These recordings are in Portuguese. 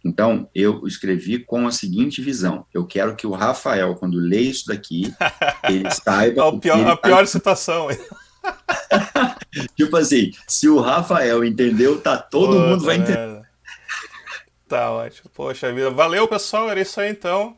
Então, eu escrevi com a seguinte visão: eu quero que o Rafael, quando lê isso daqui, ele saiba o que ele A está. pior situação. Tipo assim, se o Rafael entendeu, tá, todo mundo Puta vai entender. merda. Tá ótimo. Poxa vida. Valeu, pessoal. Era isso aí então.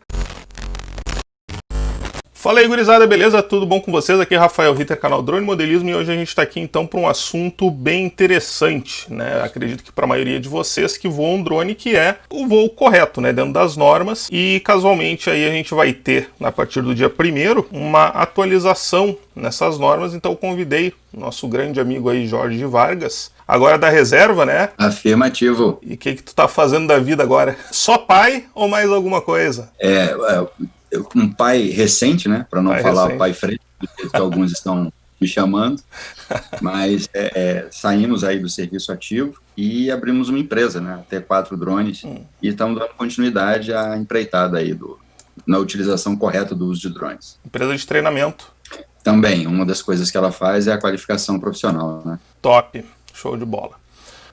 Fala aí, gurizada, beleza? Tudo bom com vocês? Aqui é Rafael Ritter, canal Drone Modelismo, e hoje a gente está aqui então para um assunto bem interessante, né? Acredito que para a maioria de vocês que voam um drone, que é o voo correto, né? Dentro das normas, e casualmente aí a gente vai ter, a partir do dia 1º, uma atualização nessas normas, então eu convidei o nosso grande amigo aí, Jorge Vargas, agora da reserva, né? Afirmativo. E o que tu tá fazendo da vida agora? Só pai ou mais alguma coisa? Um pai recente, né? Para não Pai falar recente. pai fresco, do jeito que alguns estão me chamando, mas saímos aí do serviço ativo e abrimos uma empresa, né? Até 4 drones, e estamos dando continuidade à empreitada aí na utilização correta do uso de drones. Empresa de treinamento. Também, uma das coisas que ela faz é a qualificação profissional, né? Top. Show de bola.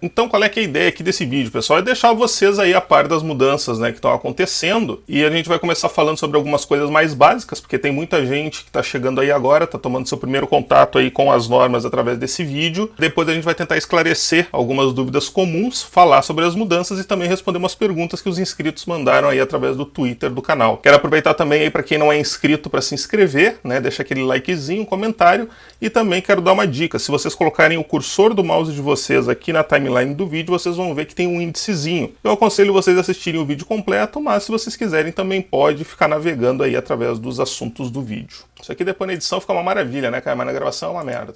Então, qual é que é a ideia aqui desse vídeo, pessoal? É deixar vocês aí a par das mudanças, né, que estão acontecendo, e a gente vai começar falando sobre algumas coisas mais básicas, porque tem muita gente que está chegando aí agora, está tomando seu primeiro contato aí com as normas através desse vídeo. Depois a gente vai tentar esclarecer algumas dúvidas comuns, falar sobre as mudanças e também responder umas perguntas que os inscritos mandaram aí através do Twitter do canal. Quero aproveitar também aí para quem não é inscrito para se inscrever, né, deixa aquele likezinho, um comentário, e também quero dar uma dica: se vocês colocarem o cursor do mouse de vocês aqui na timeline do vídeo, vocês vão ver que tem um índicezinho. Eu aconselho vocês a assistirem o vídeo completo, mas se vocês quiserem também pode ficar navegando aí através dos assuntos do vídeo. Isso aqui depois na edição fica uma maravilha, né, cara? Mas na gravação é uma merda.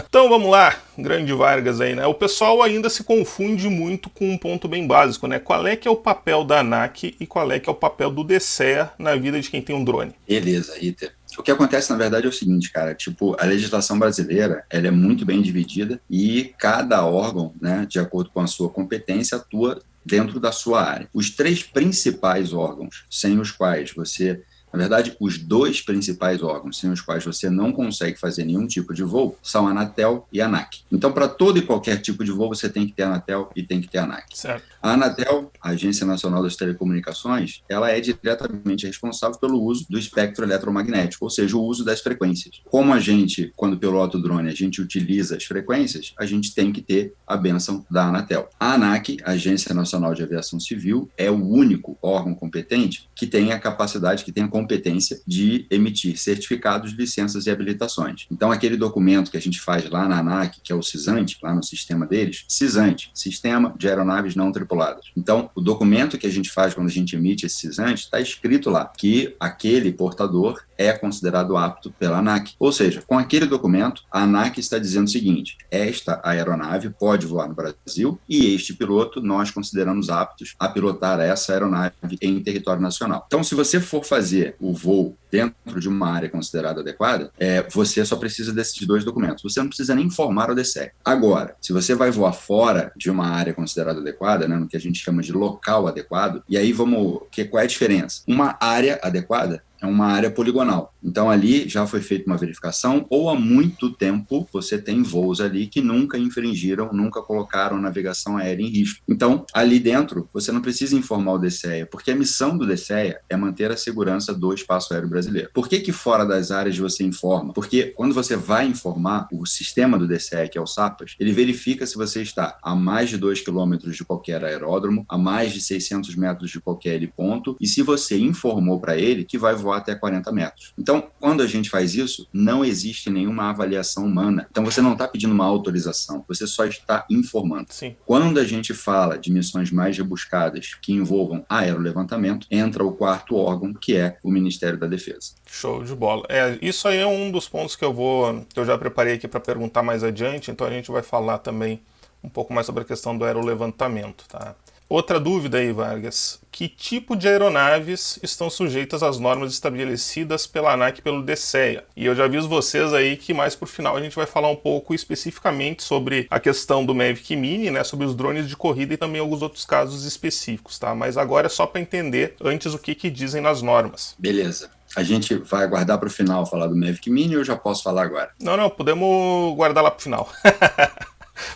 Então vamos lá, grande Vargas aí, né? O pessoal ainda se confunde muito com um ponto bem básico, né? Qual é que é o papel da ANAC e qual é que é o papel do DCEA na vida de quem tem um drone? Beleza, Rita. O que acontece, na verdade, é o seguinte, cara, tipo, a legislação brasileira, ela é muito bem dividida e cada órgão, né, de acordo com a sua competência, atua dentro da sua área. Os 3 principais órgãos, sem os quais você... Na verdade, os 2 principais órgãos sem os quais você não consegue fazer nenhum tipo de voo são a Anatel e a ANAC. Então, para todo e qualquer tipo de voo, você tem que ter a Anatel e tem que ter a ANAC. Certo. A Anatel, a Agência Nacional das Telecomunicações, ela é diretamente responsável pelo uso do espectro eletromagnético, ou seja, o uso das frequências. Como a gente, quando pilota o drone, a gente utiliza as frequências, a gente tem que ter a bênção da Anatel. A ANAC, a Agência Nacional de Aviação Civil, é o único órgão competente que tem a capacidade, que tem a competência de emitir certificados, licenças e habilitações. Então, aquele documento que a gente faz lá na ANAC, que é o CISANT, lá no sistema deles, CISANT, Sistema de Aeronaves Não Tripuladas. Então, o documento que a gente faz quando a gente emite esse CISANT, está escrito lá que aquele portador é considerado apto pela ANAC. Ou seja, com aquele documento, a ANAC está dizendo o seguinte: esta aeronave pode voar no Brasil e este piloto nós consideramos aptos a pilotar essa aeronave em território nacional. Então, se você for fazer o voo dentro de uma área considerada adequada, você só precisa desses 2 documentos. Você não precisa nem informar o DCE. Agora, se você vai voar fora de uma área considerada adequada, né, no que a gente chama de local adequado, e aí qual é a diferença? Uma área adequada é uma área poligonal. Então, ali já foi feita uma verificação, ou há muito tempo você tem voos ali que nunca infringiram, nunca colocaram navegação aérea em risco. Então, ali dentro, você não precisa informar o DCEA, porque a missão do DCEA é manter a segurança do espaço aéreo brasileiro. Por que fora das áreas você informa? Porque quando você vai informar, o sistema do DCEA, que é o SAPAS, ele verifica se você está a mais de 2 quilômetros de qualquer aeródromo, a mais de 600 metros de qualquer heliponto, e se você informou para ele que vai voar até 40 metros. Então, quando a gente faz isso, não existe nenhuma avaliação humana. Então, você não está pedindo uma autorização, você só está informando. Sim. Quando a gente fala de missões mais rebuscadas que envolvam aerolevantamento, entra o 4º órgão, que é o Ministério da Defesa. Show de bola. Isso aí é um dos pontos que eu já preparei aqui para perguntar mais adiante, então a gente vai falar também um pouco mais sobre a questão do aerolevantamento, tá? Outra dúvida aí, Vargas: que tipo de aeronaves estão sujeitas às normas estabelecidas pela ANAC e pelo DCEA? E eu já aviso vocês aí que mais por final a gente vai falar um pouco especificamente sobre a questão do Mavic Mini, né, sobre os drones de corrida e também alguns outros casos específicos, tá? Mas agora é só para entender antes o que dizem nas normas. Beleza. A gente vai aguardar para o final falar do Mavic Mini ou eu já posso falar agora? Não, podemos guardar lá para o final.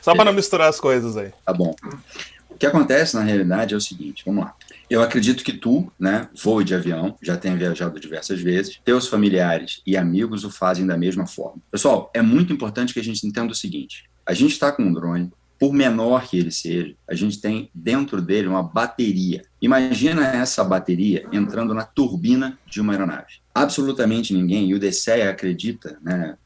Só para não misturar as coisas aí. Tá bom. O que acontece, na realidade, é o seguinte, vamos lá. Eu acredito que tu, né, voe de avião, já tenha viajado diversas vezes, teus familiares e amigos o fazem da mesma forma. Pessoal, é muito importante que a gente entenda o seguinte, a gente está com um drone, por menor que ele seja, a gente tem dentro dele uma bateria. Imagina essa bateria entrando na turbina de uma aeronave. Absolutamente ninguém, e o DCEA acredita, né,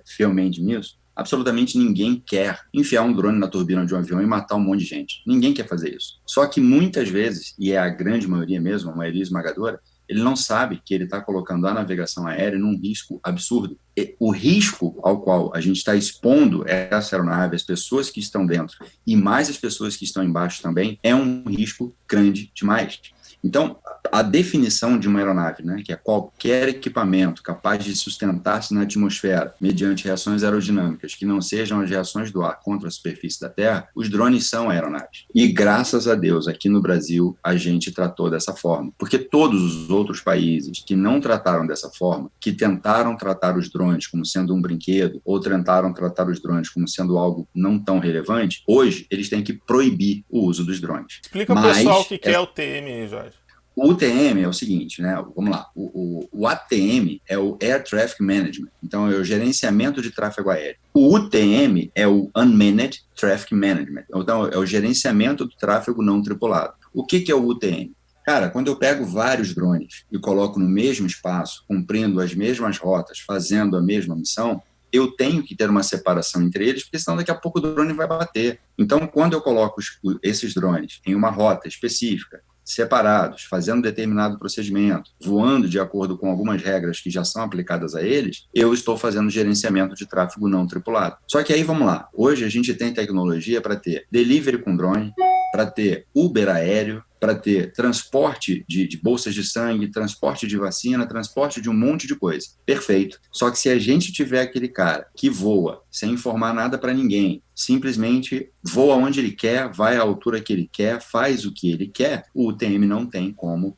fielmente nisso, absolutamente ninguém quer enfiar um drone na turbina de um avião e matar um monte de gente. Ninguém quer fazer isso. Só que muitas vezes, e é a grande maioria mesmo, a maioria esmagadora, ele não sabe que ele está colocando a navegação aérea num risco absurdo. E o risco ao qual a gente está expondo essa aeronave, as pessoas que estão dentro e mais as pessoas que estão embaixo também, é um risco grande demais. Então, a definição de uma aeronave, né, que é qualquer equipamento capaz de sustentar-se na atmosfera mediante reações aerodinâmicas que não sejam as reações do ar contra a superfície da Terra, os drones são aeronaves. E graças a Deus, aqui no Brasil, a gente tratou dessa forma. Porque todos os outros países que não trataram dessa forma, que tentaram tratar os drones como sendo um brinquedo, ou tentaram tratar os drones como sendo algo não tão relevante, hoje eles têm que proibir o uso dos drones. Explica pro pessoal o que é o TM, Jorge. O UTM é o seguinte, né? Vamos lá. O ATM é o Air Traffic Management, então é o gerenciamento de tráfego aéreo. O UTM é o Unmanned Traffic Management, então é o gerenciamento do tráfego não tripulado. O que é o UTM? Cara, quando eu pego vários drones e coloco no mesmo espaço, cumprindo as mesmas rotas, fazendo a mesma missão, eu tenho que ter uma separação entre eles, porque senão daqui a pouco o drone vai bater. Então, quando eu coloco esses drones em uma rota específica, separados, fazendo determinado procedimento, voando de acordo com algumas regras que já são aplicadas a eles, eu estou fazendo gerenciamento de tráfego não tripulado. Só que aí, vamos lá, hoje a gente tem tecnologia para ter delivery com drone, para ter Uber aéreo, para ter transporte de bolsas de sangue, transporte de vacina, transporte de um monte de coisa. Perfeito. Só que se a gente tiver aquele cara que voa sem informar nada para ninguém, simplesmente voa onde ele quer, vai à altura que ele quer, faz o que ele quer, o UTM não tem como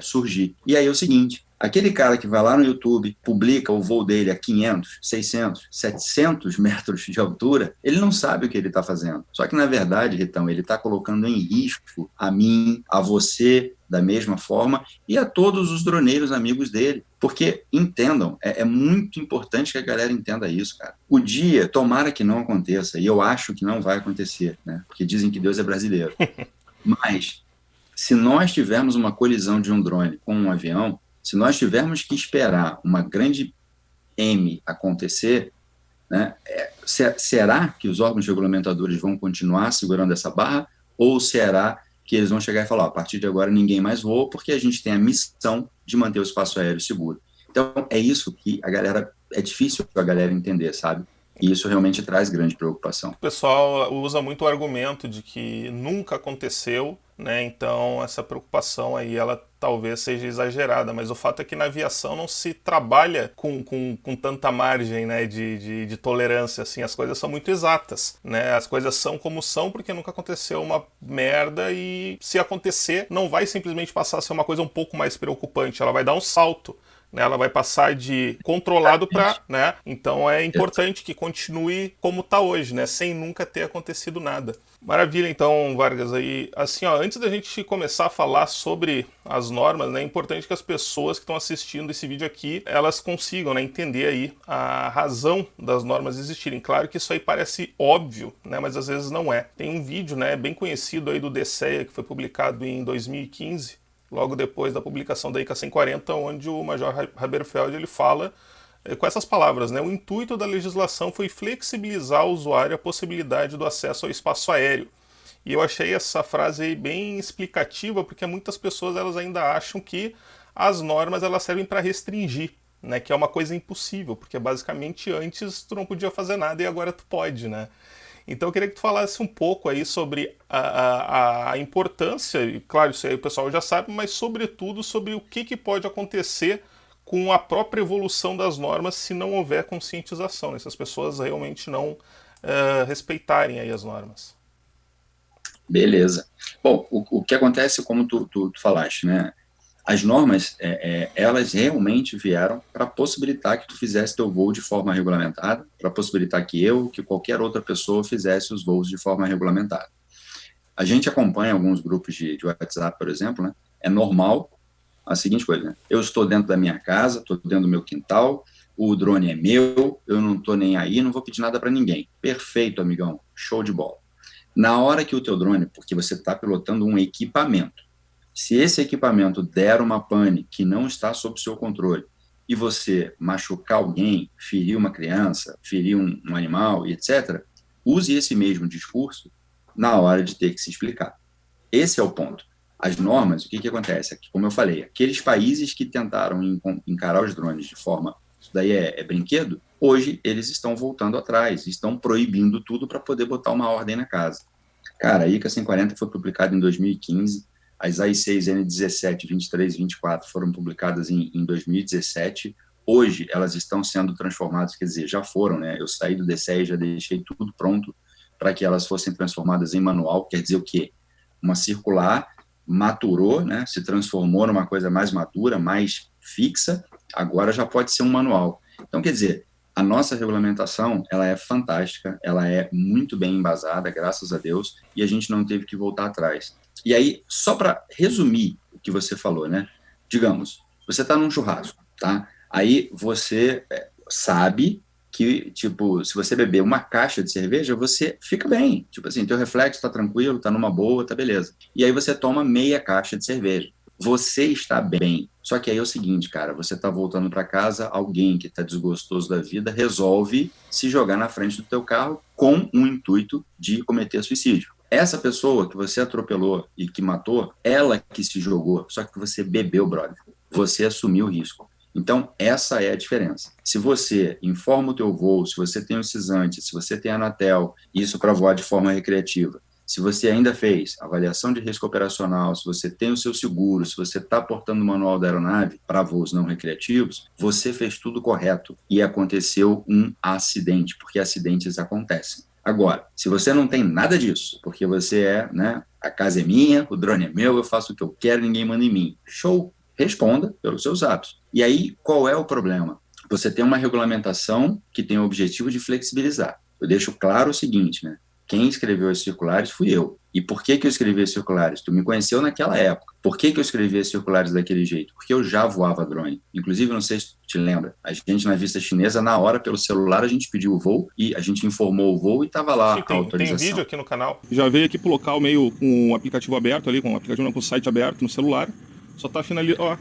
surgir. E aí é o seguinte, aquele cara que vai lá no YouTube, publica o voo dele a 500, 600, 700 metros de altura, ele não sabe o que ele está fazendo. Só que, na verdade, Ritão, ele está colocando em risco a mim, a você, da mesma forma, e a todos os droneiros amigos dele. Porque, entendam, é muito importante que a galera entenda isso, cara. O dia, tomara que não aconteça, e eu acho que não vai acontecer, né? Porque dizem que Deus é brasileiro. Mas, se nós tivermos uma colisão de um drone com um avião, se nós tivermos que esperar uma grande M acontecer, né, será que os órgãos regulamentadores vão continuar segurando essa barra? Ou será que eles vão chegar e falar, a partir de agora ninguém mais voa, porque a gente tem a missão de manter o espaço aéreo seguro? Então, é isso que é difícil a galera entender, sabe? E isso realmente traz grande preocupação. O pessoal usa muito o argumento de que nunca aconteceu, né? Então essa preocupação aí, ela talvez seja exagerada, mas o fato é que na aviação não se trabalha com tanta margem, né, de tolerância, assim, as coisas são muito exatas, né? As coisas são como são porque nunca aconteceu uma merda e se acontecer não vai simplesmente passar a ser uma coisa um pouco mais preocupante, ela vai dar um salto. Ela vai passar de controlado para, né? Então é importante que continue como está hoje, né? Sem nunca ter acontecido nada. Maravilha, então, Vargas, aí, assim, ó, antes da gente começar a falar sobre as normas, né, é importante que as pessoas que estão assistindo esse vídeo aqui, elas consigam, né, entender aí a razão das normas existirem. Claro que isso aí parece óbvio, né, mas às vezes não é. Tem um vídeo, né, bem conhecido aí do DCEA, que foi publicado em 2015, logo depois da publicação da ICA 140, onde o Major Haberfeld ele fala com essas palavras, né? O intuito da legislação foi flexibilizar ao usuário a possibilidade do acesso ao espaço aéreo. E eu achei essa frase aí bem explicativa, porque muitas pessoas elas ainda acham que as normas elas servem para restringir, né? Que é uma coisa impossível, porque basicamente antes tu não podia fazer nada e agora tu pode, né? Então eu queria que tu falasse um pouco aí sobre a importância, e claro, isso aí o pessoal já sabe, mas sobretudo sobre o que pode acontecer com a própria evolução das normas se não houver conscientização, né? Se as pessoas realmente não respeitarem aí as normas. Beleza. Bom, o que acontece, como tu falaste, né? As normas, elas realmente vieram para possibilitar que tu fizesse teu voo de forma regulamentada, para possibilitar que qualquer outra pessoa fizesse os voos de forma regulamentada. A gente acompanha alguns grupos de WhatsApp, por exemplo, né? É normal a seguinte coisa, né? Eu estou dentro da minha casa, estou dentro do meu quintal, o drone é meu, eu não estou nem aí, não vou pedir nada para ninguém. Perfeito, amigão, show de bola. Na hora que o teu drone, porque você está pilotando um equipamento, se esse equipamento der uma pane que não está sob seu controle e você machucar alguém, ferir uma criança, ferir um animal e etc., use esse mesmo discurso na hora de ter que se explicar. Esse é o ponto. As normas, o que acontece? Como eu falei, aqueles países que tentaram encarar os drones de forma, isso daí é brinquedo, hoje eles estão voltando atrás, estão proibindo tudo para poder botar uma ordem na casa. Cara, a ICA 140 foi publicada em 2015, as AI6N17, 23 e 24 foram publicadas em 2017, hoje elas estão sendo transformadas, quer dizer, já foram, né? Eu saí do DCE e já deixei tudo pronto para que elas fossem transformadas em manual, quer dizer o quê? Uma circular maturou, né, se transformou numa coisa mais madura, mais fixa, agora já pode ser um manual. Então, quer dizer, a nossa regulamentação, ela é fantástica, ela é muito bem embasada, graças a Deus, e a gente não teve que voltar atrás. E aí, só para resumir o que você falou, né, digamos, você está num churrasco, tá? Aí você sabe que, tipo, se você beber uma caixa de cerveja, você fica bem. Tipo assim, teu reflexo tá tranquilo, tá numa boa, tá beleza. E aí você toma meia caixa de cerveja. Você está bem. Só que aí é o seguinte, cara, você tá voltando para casa, alguém que tá desgostoso da vida resolve se jogar na frente do teu carro com o intuito de cometer suicídio. Essa pessoa que você atropelou e que matou, ela que se jogou, só que você bebeu, brother. Você assumiu o risco. Então, essa é a diferença. Se você informa o teu voo, se você tem o CISANTE, se você tem a Anatel, isso para voar de forma recreativa, se você ainda fez avaliação de risco operacional, se você tem o seu seguro, se você está portando o manual da aeronave para voos não recreativos, você fez tudo correto e aconteceu um acidente, porque acidentes acontecem. Agora, se você não tem nada disso, porque você né, a casa é minha, o drone é meu, eu faço o que eu quero, ninguém manda em mim. Show! Responda pelos seus atos. E aí, qual é o problema? Você tem uma regulamentação que tem o objetivo de flexibilizar. Eu deixo claro o seguinte, né? Quem escreveu as circulares fui eu. E por que eu escrevi as circulares? Tu me conheceu naquela época. Por que eu escrevi as circulares daquele jeito? Porque eu já voava drone. Inclusive, não sei se tu te lembra, a gente na vista chinesa, na hora, pelo celular, a gente pediu o voo e a gente informou o voo e estava lá Sim, a autorização. tem vídeo aqui no canal. Já veio aqui pro local meio com o aplicativo aberto ali, com o aplicativo não, com o site aberto no celular. Só tá finalizado, ó.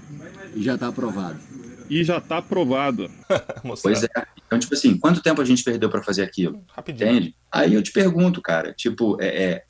E já está aprovado. E já tá aprovado. Pois é. Então, tipo assim, quanto tempo a gente perdeu para fazer aquilo? Rapidinho. Entende? Aí eu te pergunto, cara, tipo,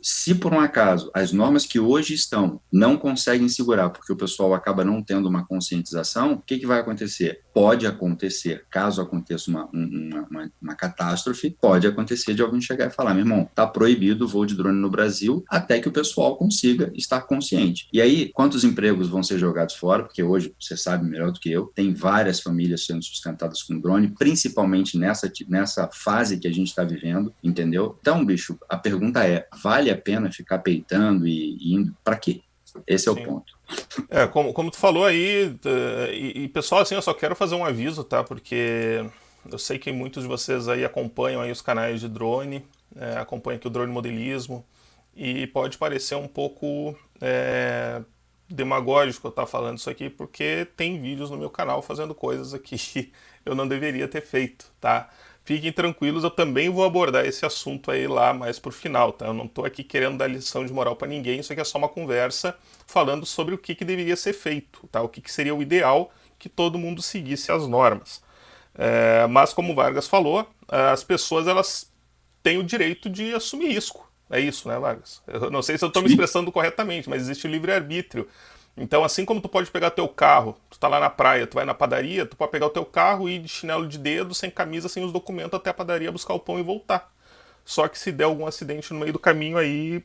se por um acaso as normas que hoje estão não conseguem segurar porque o pessoal acaba não tendo uma conscientização, o que vai acontecer? Pode acontecer, caso aconteça uma catástrofe, pode acontecer de alguém chegar e falar, meu irmão, tá proibido o voo de drone no Brasil até que o pessoal consiga estar consciente. E aí, quantos empregos vão ser jogados fora? Porque hoje, você sabe melhor do que eu, tem várias famílias sendo sustentadas com drone, principalmente nessa fase que a gente está vivendo, entendeu? Então, bicho, a pergunta é, vale a pena ficar peitando e indo? Para quê? Esse é o ponto. Como tu falou aí, e pessoal, assim, eu só quero fazer um aviso, tá? Porque eu sei que muitos de vocês aí acompanham aí os canais de drone, acompanham aqui o drone modelismo, e pode parecer um pouco demagógico eu estar falando isso aqui, porque tem vídeos no meu canal fazendo coisas aqui que eu não deveria ter feito, tá? Fiquem tranquilos, eu também vou abordar esse assunto aí lá mais pro final, tá? Eu não tô aqui querendo dar lição de moral para ninguém, isso aqui é só uma conversa falando sobre o que deveria ser feito, tá? O que seria o ideal que todo mundo seguisse as normas. Mas como o Vargas falou, as pessoas elas têm o direito de assumir risco. É isso, né, Vargas? Eu não sei se eu estou me expressando corretamente, mas existe o livre-arbítrio. Então, assim como tu pode pegar teu carro, tu tá lá na praia, tu vai na padaria, tu pode pegar o teu carro e ir de chinelo de dedo, sem camisa, sem os documentos, até a padaria buscar o pão e voltar. Só que se der algum acidente no meio do caminho, aí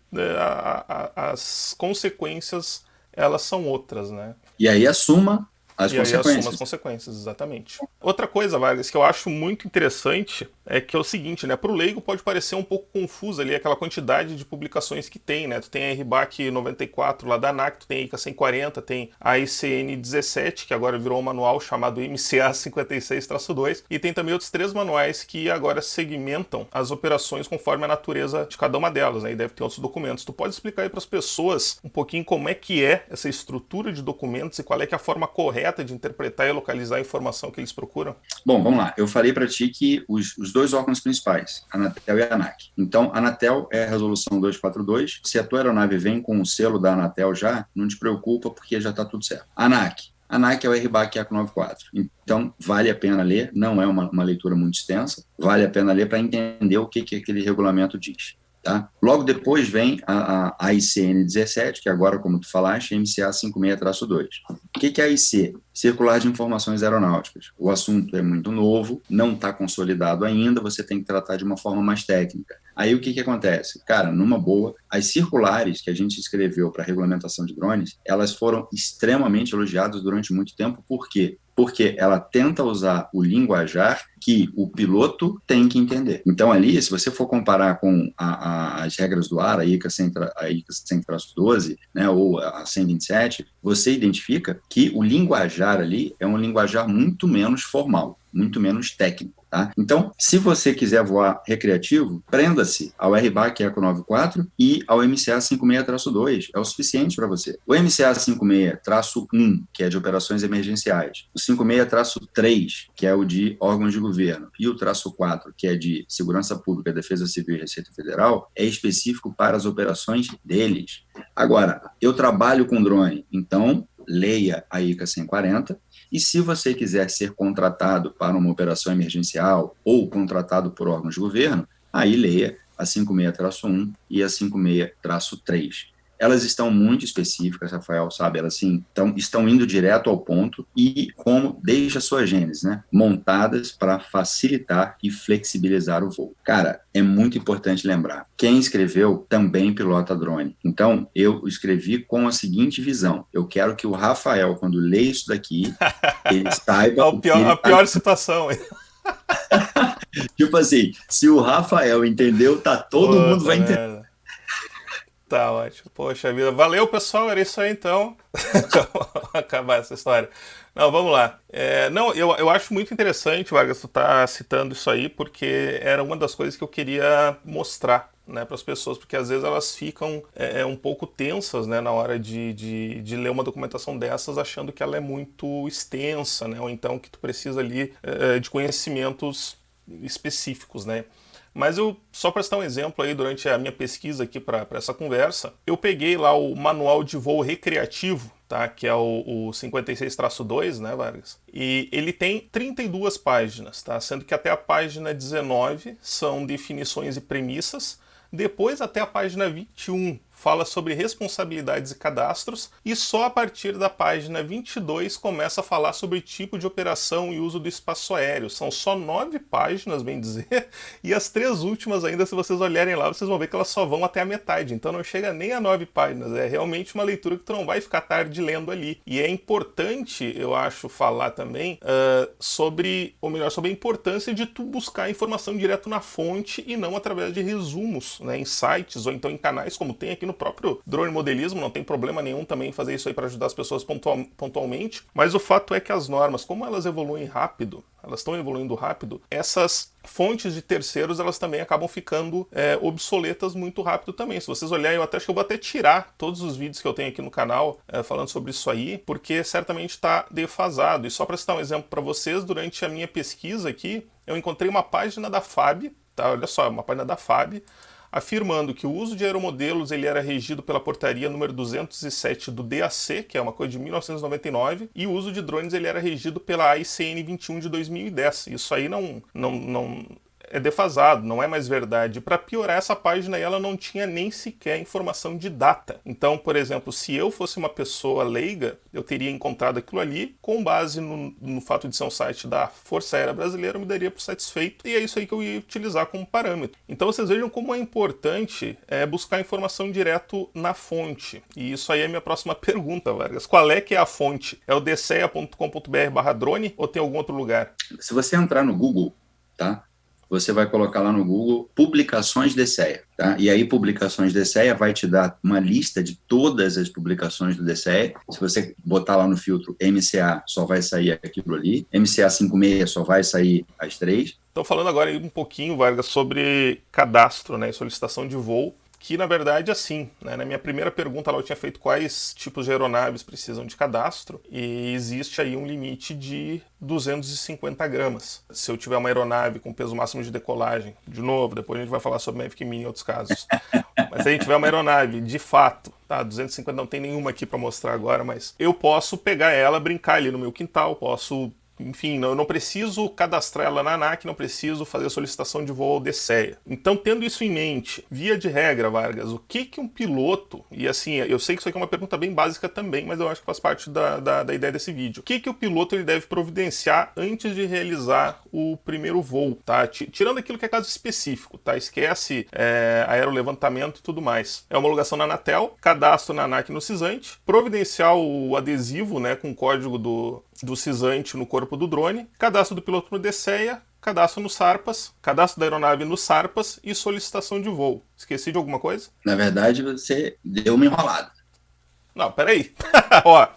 as consequências, elas são outras, né? E aí as consequências. Assuma as consequências, exatamente. Outra coisa, Vargas, que eu acho muito interessante, é que é o seguinte, né? Para o leigo pode parecer um pouco confuso ali aquela quantidade de publicações que tem, né? Tu tem a RBAC 94 lá da ANAC, tu tem a ICA 140, tem a ICN 17, que agora virou um manual chamado MCA 56-2, e tem também outros 3 manuais que agora segmentam as operações conforme a natureza de cada uma delas, né? E deve ter outros documentos. Tu pode explicar aí para as pessoas um pouquinho como é que é essa estrutura de documentos e qual é que é a forma correta de interpretar e localizar a informação que eles procuram? Bom, vamos lá. Eu falei para ti que os 2 órgãos principais, a Anatel e a ANAC. Então, a Anatel é a resolução 242. Se a tua aeronave vem com o selo da Anatel já, não te preocupa, porque já está tudo certo. ANAC. ANAC é o RBAC ECO 94. Então, vale a pena ler, não é uma leitura muito extensa, vale a pena ler para entender o que aquele regulamento diz. Tá? Logo depois vem a ICN 17, que agora, como tu falaste, é MCA 56-2. O que é a IC? Circular de Informações Aeronáuticas. O assunto é muito novo, não está consolidado ainda, você tem que tratar de uma forma mais técnica. Aí o que acontece? Cara, numa boa, as circulares que a gente escreveu para a regulamentação de drones, elas foram extremamente elogiadas durante muito tempo. Por quê? Porque ela tenta usar o linguajar que o piloto tem que entender. Então, ali, se você for comparar com as regras do ar, a ICA 100-12, né, ou a 127, você identifica que o linguajar ali é um linguajar muito menos formal, muito menos técnico. Tá? Então, se você quiser voar recreativo, prenda-se ao RBAC ECO 94 e ao MCA 56-2, é o suficiente para você. O MCA 56-1, que é de operações emergenciais, o 56-3, que é o de órgãos de governo, e o -4, que é de segurança pública, defesa civil e Receita Federal, é específico para as operações deles. Agora, eu trabalho com drone, então leia a ICA 140, e se você quiser ser contratado para uma operação emergencial ou contratado por órgãos de governo, aí leia a 56-1 e a 56-3. Elas estão muito específicas, Rafael, sabe? Elas assim, estão indo direto ao ponto e como desde a sua gênese, né? Montadas para facilitar e flexibilizar o voo. Cara, é muito importante lembrar, quem escreveu também pilota drone. Então, eu escrevi com a seguinte visão: eu quero que o Rafael, quando lê isso daqui, ele saiba... A pior situação. Tipo assim, se o Rafael entendeu, todo mundo vai entender. Tá ótimo. Poxa vida. Valeu, pessoal. Era isso aí, então. Vamos acabar essa história. Não, vamos lá. Eu acho muito interessante, Vargas, tu tá citando isso aí, porque era uma das coisas que eu queria mostrar, né, para as pessoas, porque às vezes elas ficam um pouco tensas, né, na hora de ler uma documentação dessas, achando que ela é muito extensa, né, ou então que tu precisa ali de conhecimentos específicos, né. Mas só para citar um exemplo aí, durante a minha pesquisa aqui para essa conversa, eu peguei lá o Manual de Voo Recreativo, tá? Que é o 56-2, né, Vargas? E ele tem 32 páginas, tá? Sendo que até a página 19 são definições e premissas, depois até a página 21 fala sobre responsabilidades e cadastros, e só a partir da página 22 começa a falar sobre tipo de operação e uso do espaço aéreo. São só 9 páginas, bem dizer, e as 3 últimas ainda, se vocês olharem lá, vocês vão ver que elas só vão até a metade, então não chega nem a 9 páginas, é realmente uma leitura que tu não vai ficar tarde lendo ali. E é importante, eu acho, falar também sobre a importância de tu buscar informação direto na fonte e não através de resumos, né, em sites ou então em canais como tem aqui no próprio Drone Modelismo, não tem problema nenhum também fazer isso aí para ajudar as pessoas pontualmente, mas o fato é que as normas, como elas evoluem rápido, elas estão evoluindo rápido, essas fontes de terceiros, elas também acabam ficando obsoletas muito rápido também. Se vocês olharem, acho que eu vou até tirar todos os vídeos que eu tenho aqui no canal falando sobre isso aí, porque certamente está defasado. E só para citar um exemplo para vocês, durante a minha pesquisa aqui, eu encontrei uma página da FAB, tá? Olha só, uma página da FAB, afirmando que o uso de aeromodelos ele era regido pela portaria número 207 do DAC, que é uma coisa de 1999, e o uso de drones ele era regido pela ICN 21 de 2010. Isso aí não é defasado, não é mais verdade. Para piorar, essa página aí, ela não tinha nem sequer informação de data. Então, por exemplo, se eu fosse uma pessoa leiga, eu teria encontrado aquilo ali, com base no fato de ser um site da Força Aérea Brasileira, eu me daria por satisfeito, e é isso aí que eu ia utilizar como parâmetro. Então vocês vejam como é importante buscar informação direto na fonte. E isso aí é a minha próxima pergunta, Vargas. Qual é que é a fonte? É o dcea.com.br/drone ou tem algum outro lugar? Se você entrar no Google, tá? você vai colocar lá no Google publicações DCEA, tá? E aí publicações DCEA vai te dar uma lista de todas as publicações do DCEA. Se você botar lá no filtro MCA, só vai sair aquilo ali. MCA 56 só vai sair as 3. Então, falando agora aí um pouquinho, Vargas, sobre cadastro, né, solicitação de voo, que na verdade assim, né, na minha primeira pergunta lá eu tinha feito quais tipos de aeronaves precisam de cadastro, e existe aí um limite de 250 gramas. Se eu tiver uma aeronave com peso máximo de decolagem, de novo, depois a gente vai falar sobre Mavic Mini em outros casos, mas se a gente tiver uma aeronave de fato, tá, 250 não tem nenhuma aqui para mostrar agora, mas eu posso pegar ela, brincar ali no meu quintal, posso... Enfim, eu não preciso cadastrar ela na ANAC, não preciso fazer a solicitação de voo ao DCEA. Então, tendo isso em mente, via de regra, Vargas, o que um piloto, e assim, eu sei que isso aqui é uma pergunta bem básica também, mas eu acho que faz parte da ideia desse vídeo. O que o piloto ele deve providenciar antes de realizar o primeiro voo, tá? Tirando aquilo que é caso específico, tá? Esquece aerolevantamento e tudo mais. É homologação na Anatel, cadastro na ANAC no CISANT, providenciar o adesivo, né, com o código do CISANT no corpo do drone, cadastro do piloto no DCEA, cadastro no SARPAS, cadastro da aeronave no SARPAS e solicitação de voo. Esqueci de alguma coisa? Na verdade, você deu uma enrolada. Não, peraí. Ó,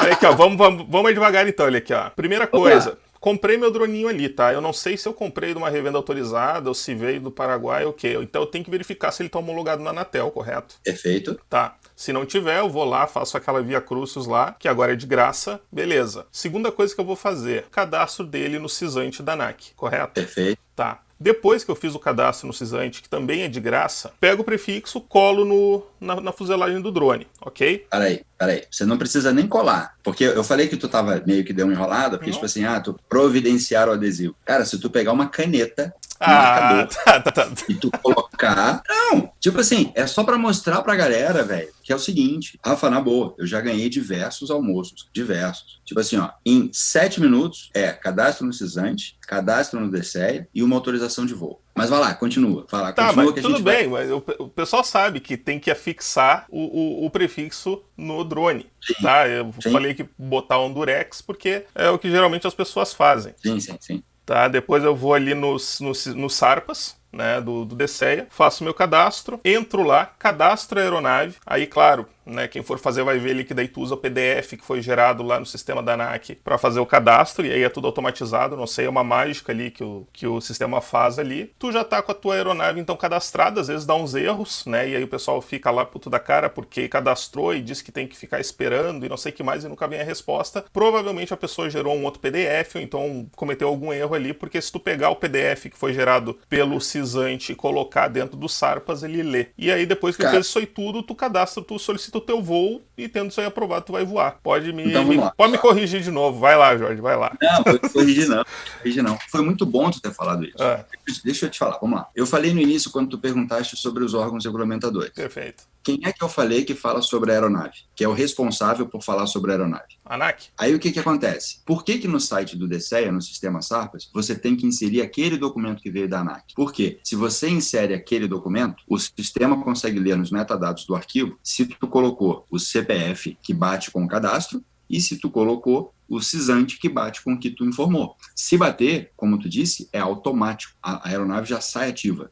olha aqui, ó, vamos devagar então, olha aqui, ó. Primeira coisa, comprei meu droninho ali, tá? Eu não sei se eu comprei de uma revenda autorizada ou se veio do Paraguai ou o quê. Então eu tenho que verificar se ele está homologado na Anatel, correto? Perfeito. Tá. Se não tiver, eu vou lá, faço aquela Via Crucis lá, que agora é de graça, beleza. Segunda coisa que eu vou fazer, cadastro dele no CISANT da ANAC, correto? Perfeito. Tá. Depois que eu fiz o cadastro no CISANT, que também é de graça, pego o prefixo, colo na fuselagem do drone, ok? Peraí. Você não precisa nem colar. Porque eu falei que tu tava meio que deu uma enrolada, porque, tipo assim, tu providenciar o adesivo. Cara, se tu pegar uma caneta, marcador, tá. e tu colocar... Não! Tipo assim, é só pra mostrar pra galera, velho, que é o seguinte. Rafa, na boa, eu já ganhei diversos almoços. Diversos. Tipo assim, ó, em 7 minutos, cadastro no CISANT, cadastro no DCEA e uma autorização de voo. Mas vai lá, continua. Vai lá, Tá, continua mas que a tudo gente bem, mas o pessoal sabe que tem que afixar o prefixo no drone, tá? Eu falei que botar um Durex porque é o que geralmente as pessoas fazem. Sim. Tá, depois eu vou ali no SARPAS, né, do DCEA, faço meu cadastro, entro lá, cadastro a aeronave, aí claro, né, quem for fazer vai ver ali que daí tu usa o PDF que foi gerado lá no sistema da ANAC para fazer o cadastro, e aí é tudo automatizado, não sei, é uma mágica ali que o sistema faz ali. Tu já tá com a tua aeronave então cadastrada, às vezes dá uns erros, né, e aí o pessoal fica lá puto da cara porque cadastrou e diz que tem que ficar esperando e não sei o que mais e nunca vem a resposta. Provavelmente a pessoa gerou um outro PDF ou então cometeu algum erro ali, porque se tu pegar o PDF que foi gerado pelo CISANT e colocar dentro do SARPAS, ele lê. E aí depois que tu fez isso aí tudo, tu cadastra, tu solicita o teu voo e tendo isso aí aprovado, tu vai voar. Pode me corrigir de novo. Vai lá, Jorge, vai lá. Não, corrigir não. Foi muito bom tu ter falado isso. Deixa eu te falar, vamos lá. Eu falei no início, quando tu perguntaste sobre os órgãos regulamentadores. Perfeito. Quem é que eu falei que fala sobre a aeronave? Que é o responsável por falar sobre a aeronave? ANAC. Aí o que acontece? Por que no site do DCEA, no sistema SARPAS, você tem que inserir aquele documento que veio da ANAC? Por quê? Se você insere aquele documento, o sistema consegue ler nos metadados do arquivo se tu colocou o CPF que bate com o cadastro e se tu colocou o CISANT que bate com o que tu informou. Se bater, como tu disse, é automático. A aeronave já sai ativa.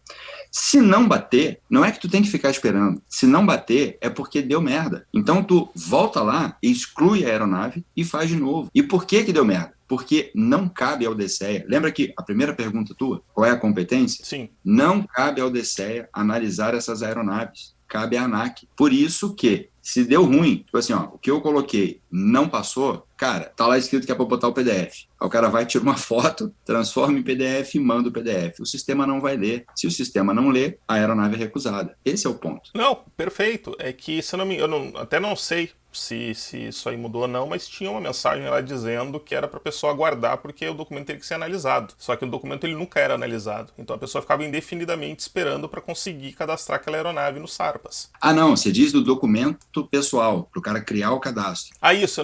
Se não bater, não é que tu tem que ficar esperando. Se não bater, é porque deu merda. Então tu volta lá, exclui a aeronave e faz de novo. E por que deu merda? Porque não cabe ao DCEA. Lembra que a primeira pergunta tua, qual é a competência? Sim. Não cabe ao DCEA analisar essas aeronaves. Cabe à ANAC. Por isso que, se deu ruim, tipo assim, ó, o que eu coloquei não passou, cara, tá lá escrito que é pra botar o PDF. Aí o cara vai, tira uma foto, transforma em PDF e manda o PDF. O sistema não vai ler. Se o sistema não lê, a aeronave é recusada. Esse é o ponto. Não, perfeito. É que, se eu até não sei se isso aí mudou ou não, mas tinha uma mensagem lá dizendo que era para a pessoa aguardar porque o documento teria que ser analisado. Só que o documento ele nunca era analisado. Então a pessoa ficava indefinidamente esperando para conseguir cadastrar aquela aeronave no SARPAS. Ah, não, você diz do documento pessoal, para o cara criar o cadastro. Ah, isso,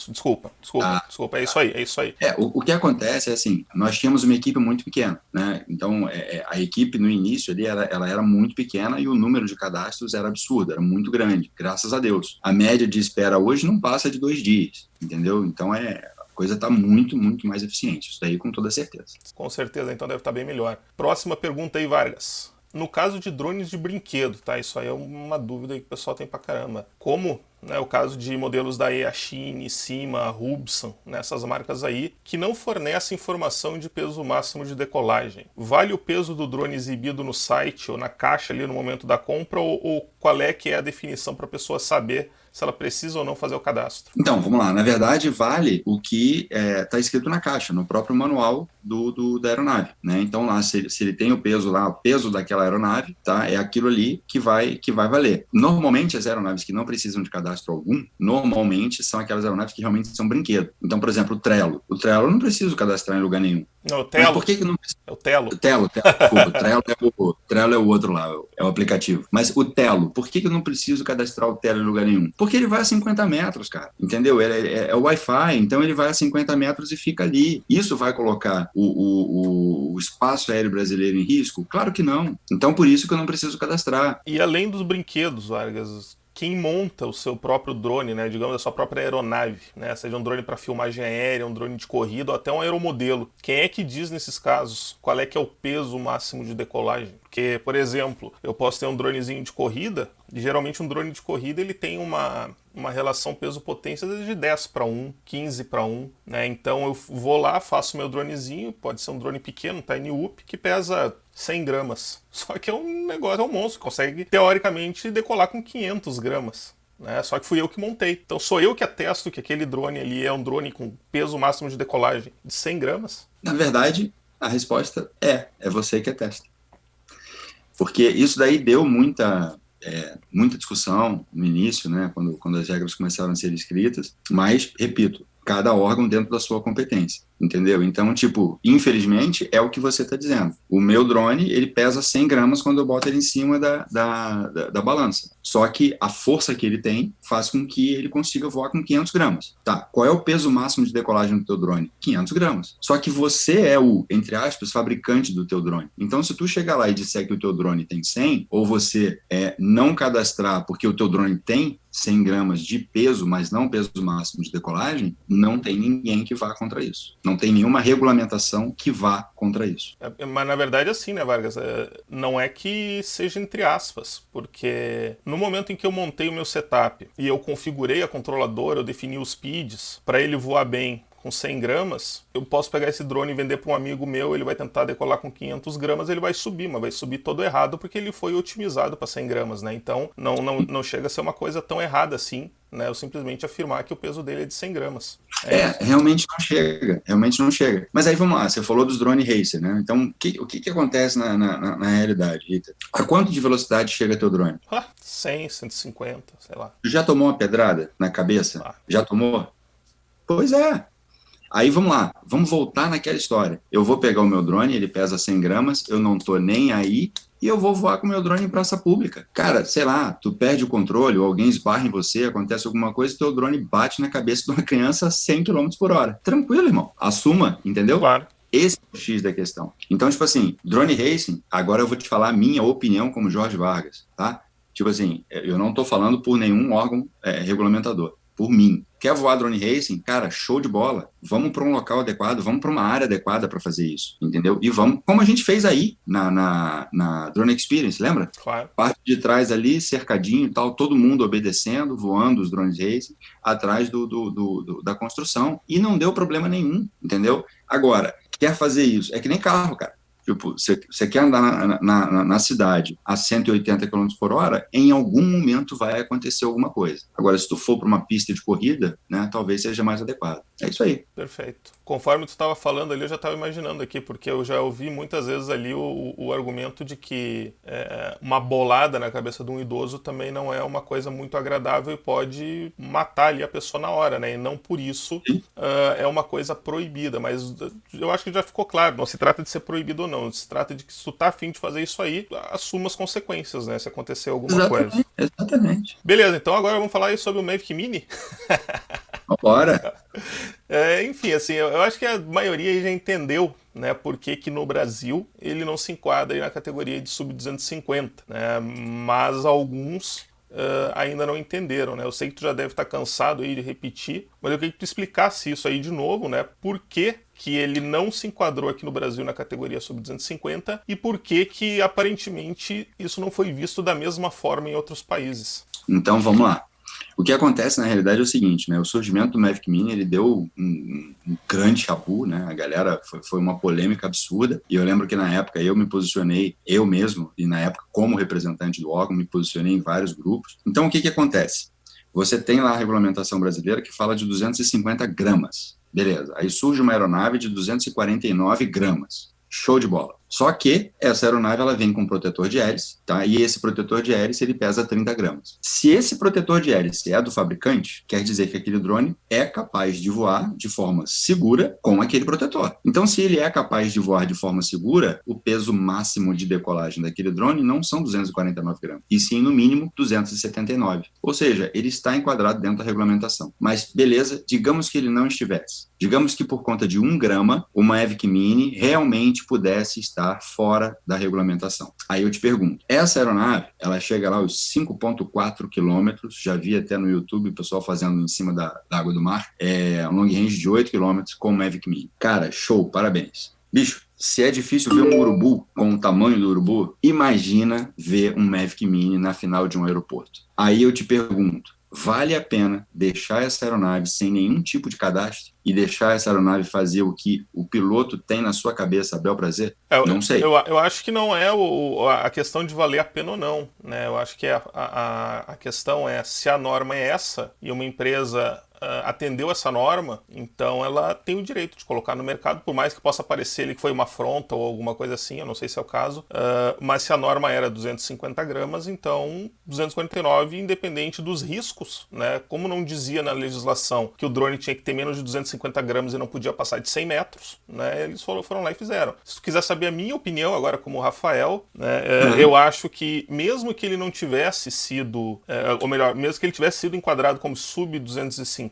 desculpa, é isso aí. O que acontece é assim, nós tínhamos uma equipe muito pequena, né? Então a equipe no início ali, ela era muito pequena e o número de cadastros era absurdo, era muito grande, graças a Deus. A média de espera hoje não passa de 2 dias, entendeu? Então coisa está muito, muito mais eficiente. Isso daí com toda certeza. Com certeza, então deve estar bem melhor. Próxima pergunta aí, Vargas. No caso de drones de brinquedo, tá? Isso aí é uma dúvida que o pessoal tem pra caramba. Como, né, o caso de modelos da Eachine, Cima, Hubsan, nessas marcas aí, que não fornecem informação de peso máximo de decolagem. Vale o peso do drone exibido no site ou na caixa ali no momento da compra, ou qual é que é a definição para a pessoa saber se ela precisa ou não fazer o cadastro? Então, vamos lá. Na verdade, vale o que está escrito na caixa, no próprio manual da aeronave, né? Então, lá, se ele tem o peso lá, o peso daquela aeronave, tá? É aquilo ali que vai valer. Normalmente, as aeronaves que não precisam de cadastro algum, normalmente são aquelas aeronaves que realmente são brinquedo. Então, por exemplo, o Trello. O Trello eu não preciso cadastrar em lugar nenhum. Não, o Mas Telo. por que não precisa? É o Telo. Desculpa, o Trello é o outro lá, é o aplicativo. Mas o Telo, por que eu não preciso cadastrar o Telo em lugar nenhum? Porque ele vai a 50 metros, cara, entendeu? É o Wi-Fi, então ele vai a 50 metros e fica ali. Isso vai colocar o espaço aéreo brasileiro em risco? Claro que não. Então, por isso que eu não preciso cadastrar. E além dos brinquedos, Vargas, quem monta o seu próprio drone, né, digamos a sua própria aeronave, né, seja um drone para filmagem aérea, um drone de corrida ou até um aeromodelo, quem é que diz nesses casos qual é que é o peso máximo de decolagem? Porque, por exemplo, eu posso ter um dronezinho de corrida, e geralmente um drone de corrida ele tem uma relação peso-potência de 10:1, 15:1, né? Então eu vou lá, faço meu dronezinho, pode ser um drone pequeno, Tiny Whoop, que pesa 100 gramas. Só que é um negócio, é um monstro, consegue teoricamente decolar com 500 gramas. Né? Só que fui eu que montei. Então sou eu que atesto que aquele drone ali é um drone com peso máximo de decolagem de 100 gramas? Na verdade, a resposta é você que atesta. Porque isso daí deu muita discussão no início, né, quando as regras começaram a ser escritas, mas, repito, cada órgão dentro da sua competência, entendeu? Então, tipo, infelizmente, é o que você está dizendo. O meu drone, ele pesa 100 gramas quando eu boto ele em cima da balança. Só que a força que ele tem faz com que ele consiga voar com 500 gramas. Tá, qual é o peso máximo de decolagem do teu drone? 500 gramas. Só que você é o, entre aspas, fabricante do teu drone. Então, se tu chegar lá e disser que o teu drone tem 100, ou você não cadastrar porque o teu drone tem 100 gramas de peso, mas não peso máximo de decolagem, não tem ninguém que vá contra isso. Não tem nenhuma regulamentação que vá contra isso. Mas na verdade assim, né, Vargas? Não é que seja entre aspas, porque no momento em que eu montei o meu setup e eu configurei a controladora, eu defini os speeds para ele voar bem com 100 gramas, eu posso pegar esse drone e vender para um amigo meu, ele vai tentar decolar com 500 gramas, ele vai subir, mas vai subir todo errado porque ele foi otimizado para 100 gramas, né? Então não chega a ser uma coisa tão errada assim, né? Eu simplesmente afirmar que o peso dele é de 100 gramas. Realmente não chega. Mas aí vamos lá, você falou dos drone racer, né? Então, o que acontece na realidade, Rita? A quanto de velocidade chega teu drone? 100, 150, sei lá. Tu já tomou uma pedrada na cabeça? Já tomou? Pois é. Aí vamos lá, vamos voltar naquela história. Eu vou pegar o meu drone, ele pesa 100 gramas, eu não tô nem aí, e eu vou voar com o meu drone em praça pública. Cara, sei lá, tu perde o controle, ou alguém esbarra em você, acontece alguma coisa, teu drone bate na cabeça de uma criança a 100 km por hora. Tranquilo, irmão. Assuma, entendeu? Claro. Esse é o X da questão. Então, tipo assim, drone racing, agora eu vou te falar a minha opinião como Jorge Vargas, tá? Tipo assim, eu não tô falando por nenhum órgão regulamentador. Por mim. Quer voar drone racing? Cara, show de bola. Vamos para um local adequado, vamos para uma área adequada para fazer isso, entendeu? E vamos, como a gente fez aí na Drone Experience, lembra? Claro. Parte de trás ali, cercadinho e tal, todo mundo obedecendo, voando os drones racing, atrás da construção. E não deu problema nenhum, entendeu? Agora, quer fazer isso? É que nem carro, cara. Tipo, você quer andar na cidade a 180 km por hora, em algum momento vai acontecer alguma coisa. Agora, se tu for para uma pista de corrida, né, talvez seja mais adequado. É isso aí. Perfeito. Conforme tu estava falando ali, eu já estava imaginando aqui, porque eu já ouvi muitas vezes ali o argumento de que uma bolada na cabeça de um idoso também não é uma coisa muito agradável e pode matar ali a pessoa na hora, né? E não por isso é uma coisa proibida. Mas eu acho que já ficou claro, não se trata de ser proibido ou não, se trata de que se tu tá afim de fazer isso aí, assuma as consequências, né? Se acontecer alguma coisa. Exatamente. Beleza, então agora vamos falar aí sobre o Mavic Mini. Bora. Enfim, assim, eu acho que a maioria já entendeu, né, por que no Brasil ele não se enquadra aí na categoria de sub-250, né, mas alguns ainda não entenderam, né? Eu sei que tu já deve estar cansado aí de repetir, mas eu queria que tu explicasse isso aí de novo, né? Por que ele não se enquadrou aqui no Brasil na categoria sub-250 e por que aparentemente isso não foi visto da mesma forma em outros países. Então, vamos lá. O que acontece, na realidade, é o seguinte, né? O surgimento do Mavic Mini, ele deu um grande chabu, né? A galera, foi uma polêmica absurda, e eu lembro que na época eu me posicionei, eu mesmo, e na época como representante do órgão, me posicionei em vários grupos. Então, o que acontece? Você tem lá a regulamentação brasileira que fala de 250 gramas, beleza. Aí surge uma aeronave de 249 gramas. Show de bola. Só que essa aeronave ela vem com um protetor de hélice, tá? E esse protetor de hélice ele pesa 30 gramas. Se esse protetor de hélice é do fabricante, quer dizer que aquele drone é capaz de voar de forma segura com aquele protetor. Então, se ele é capaz de voar de forma segura, o peso máximo de decolagem daquele drone não são 249 gramas, e sim, no mínimo, 279. Ou seja, ele está enquadrado dentro da regulamentação. Mas, beleza, digamos que ele não estivesse. Digamos que por conta de 1 grama, o Mavic Mini realmente pudesse estar fora da regulamentação. Aí eu te pergunto, essa aeronave, ela chega lá aos 5,4 quilômetros, já vi até no YouTube o pessoal fazendo em cima da água do mar, um long range de 8 quilômetros com o Mavic Mini. Cara, show, parabéns. Bicho, se é difícil ver um urubu com o tamanho do urubu, imagina ver um Mavic Mini na final de um aeroporto. Aí eu te pergunto, vale a pena deixar essa aeronave sem nenhum tipo de cadastro e deixar essa aeronave fazer o que o piloto tem na sua cabeça a bel prazer? Não sei. Eu acho que não é a questão de valer a pena ou não, né? Eu acho que a questão é se a norma é essa e uma empresa atendeu essa norma, então ela tem o direito de colocar no mercado, por mais que possa parecer ali que foi uma afronta ou alguma coisa assim, eu não sei se é o caso, mas se a norma era 250 gramas, então 249, independente dos riscos, né? Como não dizia na legislação que o drone tinha que ter menos de 250 gramas e não podia passar de 100 metros, né? Eles foram lá e fizeram. Se tu quiser saber a minha opinião agora como Rafael, né, eu acho que mesmo que ele não tivesse sido, ou melhor, mesmo que ele tivesse sido enquadrado como sub-250,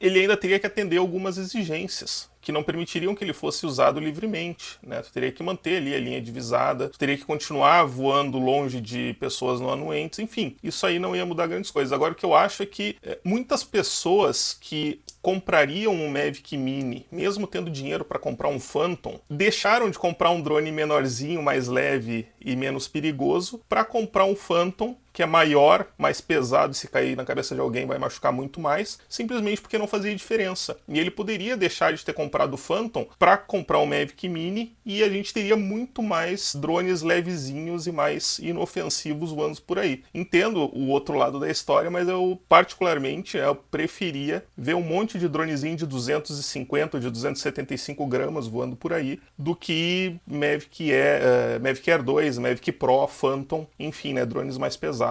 ele ainda teria que atender algumas exigências que não permitiriam que ele fosse usado livremente, né? Tu teria que manter ali a linha divisada, tu teria que continuar voando longe de pessoas não anuentes, enfim, isso aí não ia mudar grandes coisas. Agora o que eu acho é que muitas pessoas que comprariam um Mavic Mini, mesmo tendo dinheiro para comprar um Phantom, deixaram de comprar um drone menorzinho, mais leve e menos perigoso, para comprar um Phantom que é maior, mais pesado, e se cair na cabeça de alguém vai machucar muito mais, simplesmente porque não fazia diferença. E ele poderia deixar de ter comprado o Phantom para comprar o Mavic Mini e a gente teria muito mais drones levezinhos e mais inofensivos voando por aí. Entendo o outro lado da história, mas eu particularmente eu preferia ver um monte de dronezinho de 250 ou de 275 gramas voando por aí do que Mavic Air 2, Mavic Pro, Phantom, enfim, né, drones mais pesados.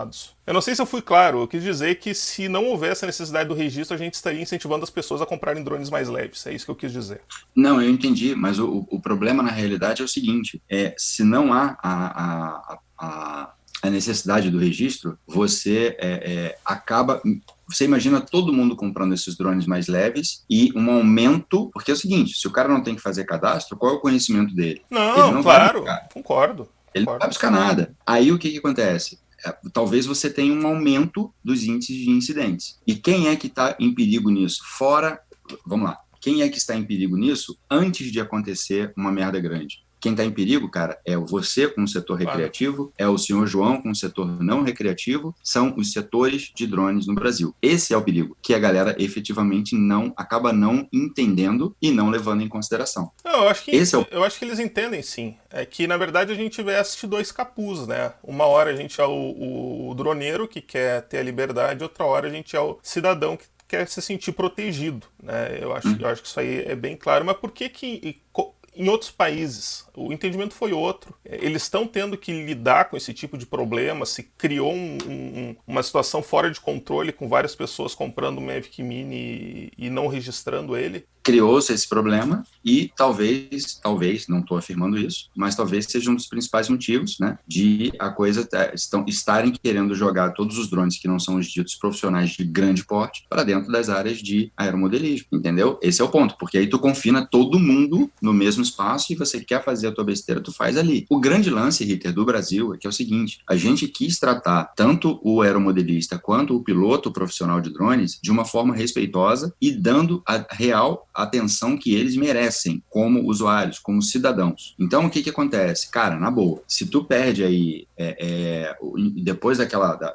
Eu não sei se eu fui claro, eu quis dizer que se não houvesse a necessidade do registro, a gente estaria incentivando as pessoas a comprarem drones mais leves, é isso que eu quis dizer. Não, eu entendi, mas o problema na realidade é o seguinte, se não há a necessidade do registro, você acaba... Você imagina todo mundo comprando esses drones mais leves e um aumento, porque é o seguinte, se o cara não tem que fazer cadastro, qual é o conhecimento dele? Não, ele não claro, vai buscar. concordo. Ele não vai buscar nada. Aí o que acontece? Talvez você tenha um aumento dos índices de incidentes. E quem é que está em perigo nisso? Vamos lá, quem é que está em perigo nisso antes de acontecer uma merda grande? Quem está em perigo, cara, é você com o setor recreativo, é o senhor João com o setor não recreativo, são os setores de drones no Brasil. Esse é o perigo, que a galera efetivamente acaba não entendendo e não levando em consideração. Não, eu acho que eles entendem sim. É que, na verdade, a gente veste dois capuz, né? Uma hora a gente é o droneiro que quer ter a liberdade, outra hora a gente é o cidadão que quer se sentir protegido, né? Eu acho que isso aí é bem claro. Mas por que em outros países o entendimento foi outro? Eles estão tendo que lidar com esse tipo de problema, se criou uma situação fora de controle com várias pessoas comprando o Mavic Mini e não registrando ele. Criou-se esse problema e talvez, não estou afirmando isso, mas talvez seja um dos principais motivos, né, de a coisa estarem querendo jogar todos os drones que não são os ditos profissionais de grande porte para dentro das áreas de aeromodelismo, entendeu? Esse é o ponto, porque aí tu confina todo mundo no mesmo próximo espaço e você quer fazer a tua besteira, tu faz ali. O grande lance, Ritter, do Brasil é que é o seguinte, a gente quis tratar tanto o aeromodelista quanto o piloto profissional de drones de uma forma respeitosa e dando a real atenção que eles merecem como usuários, como cidadãos. Então, o que acontece? Cara, na boa, se tu perde aí,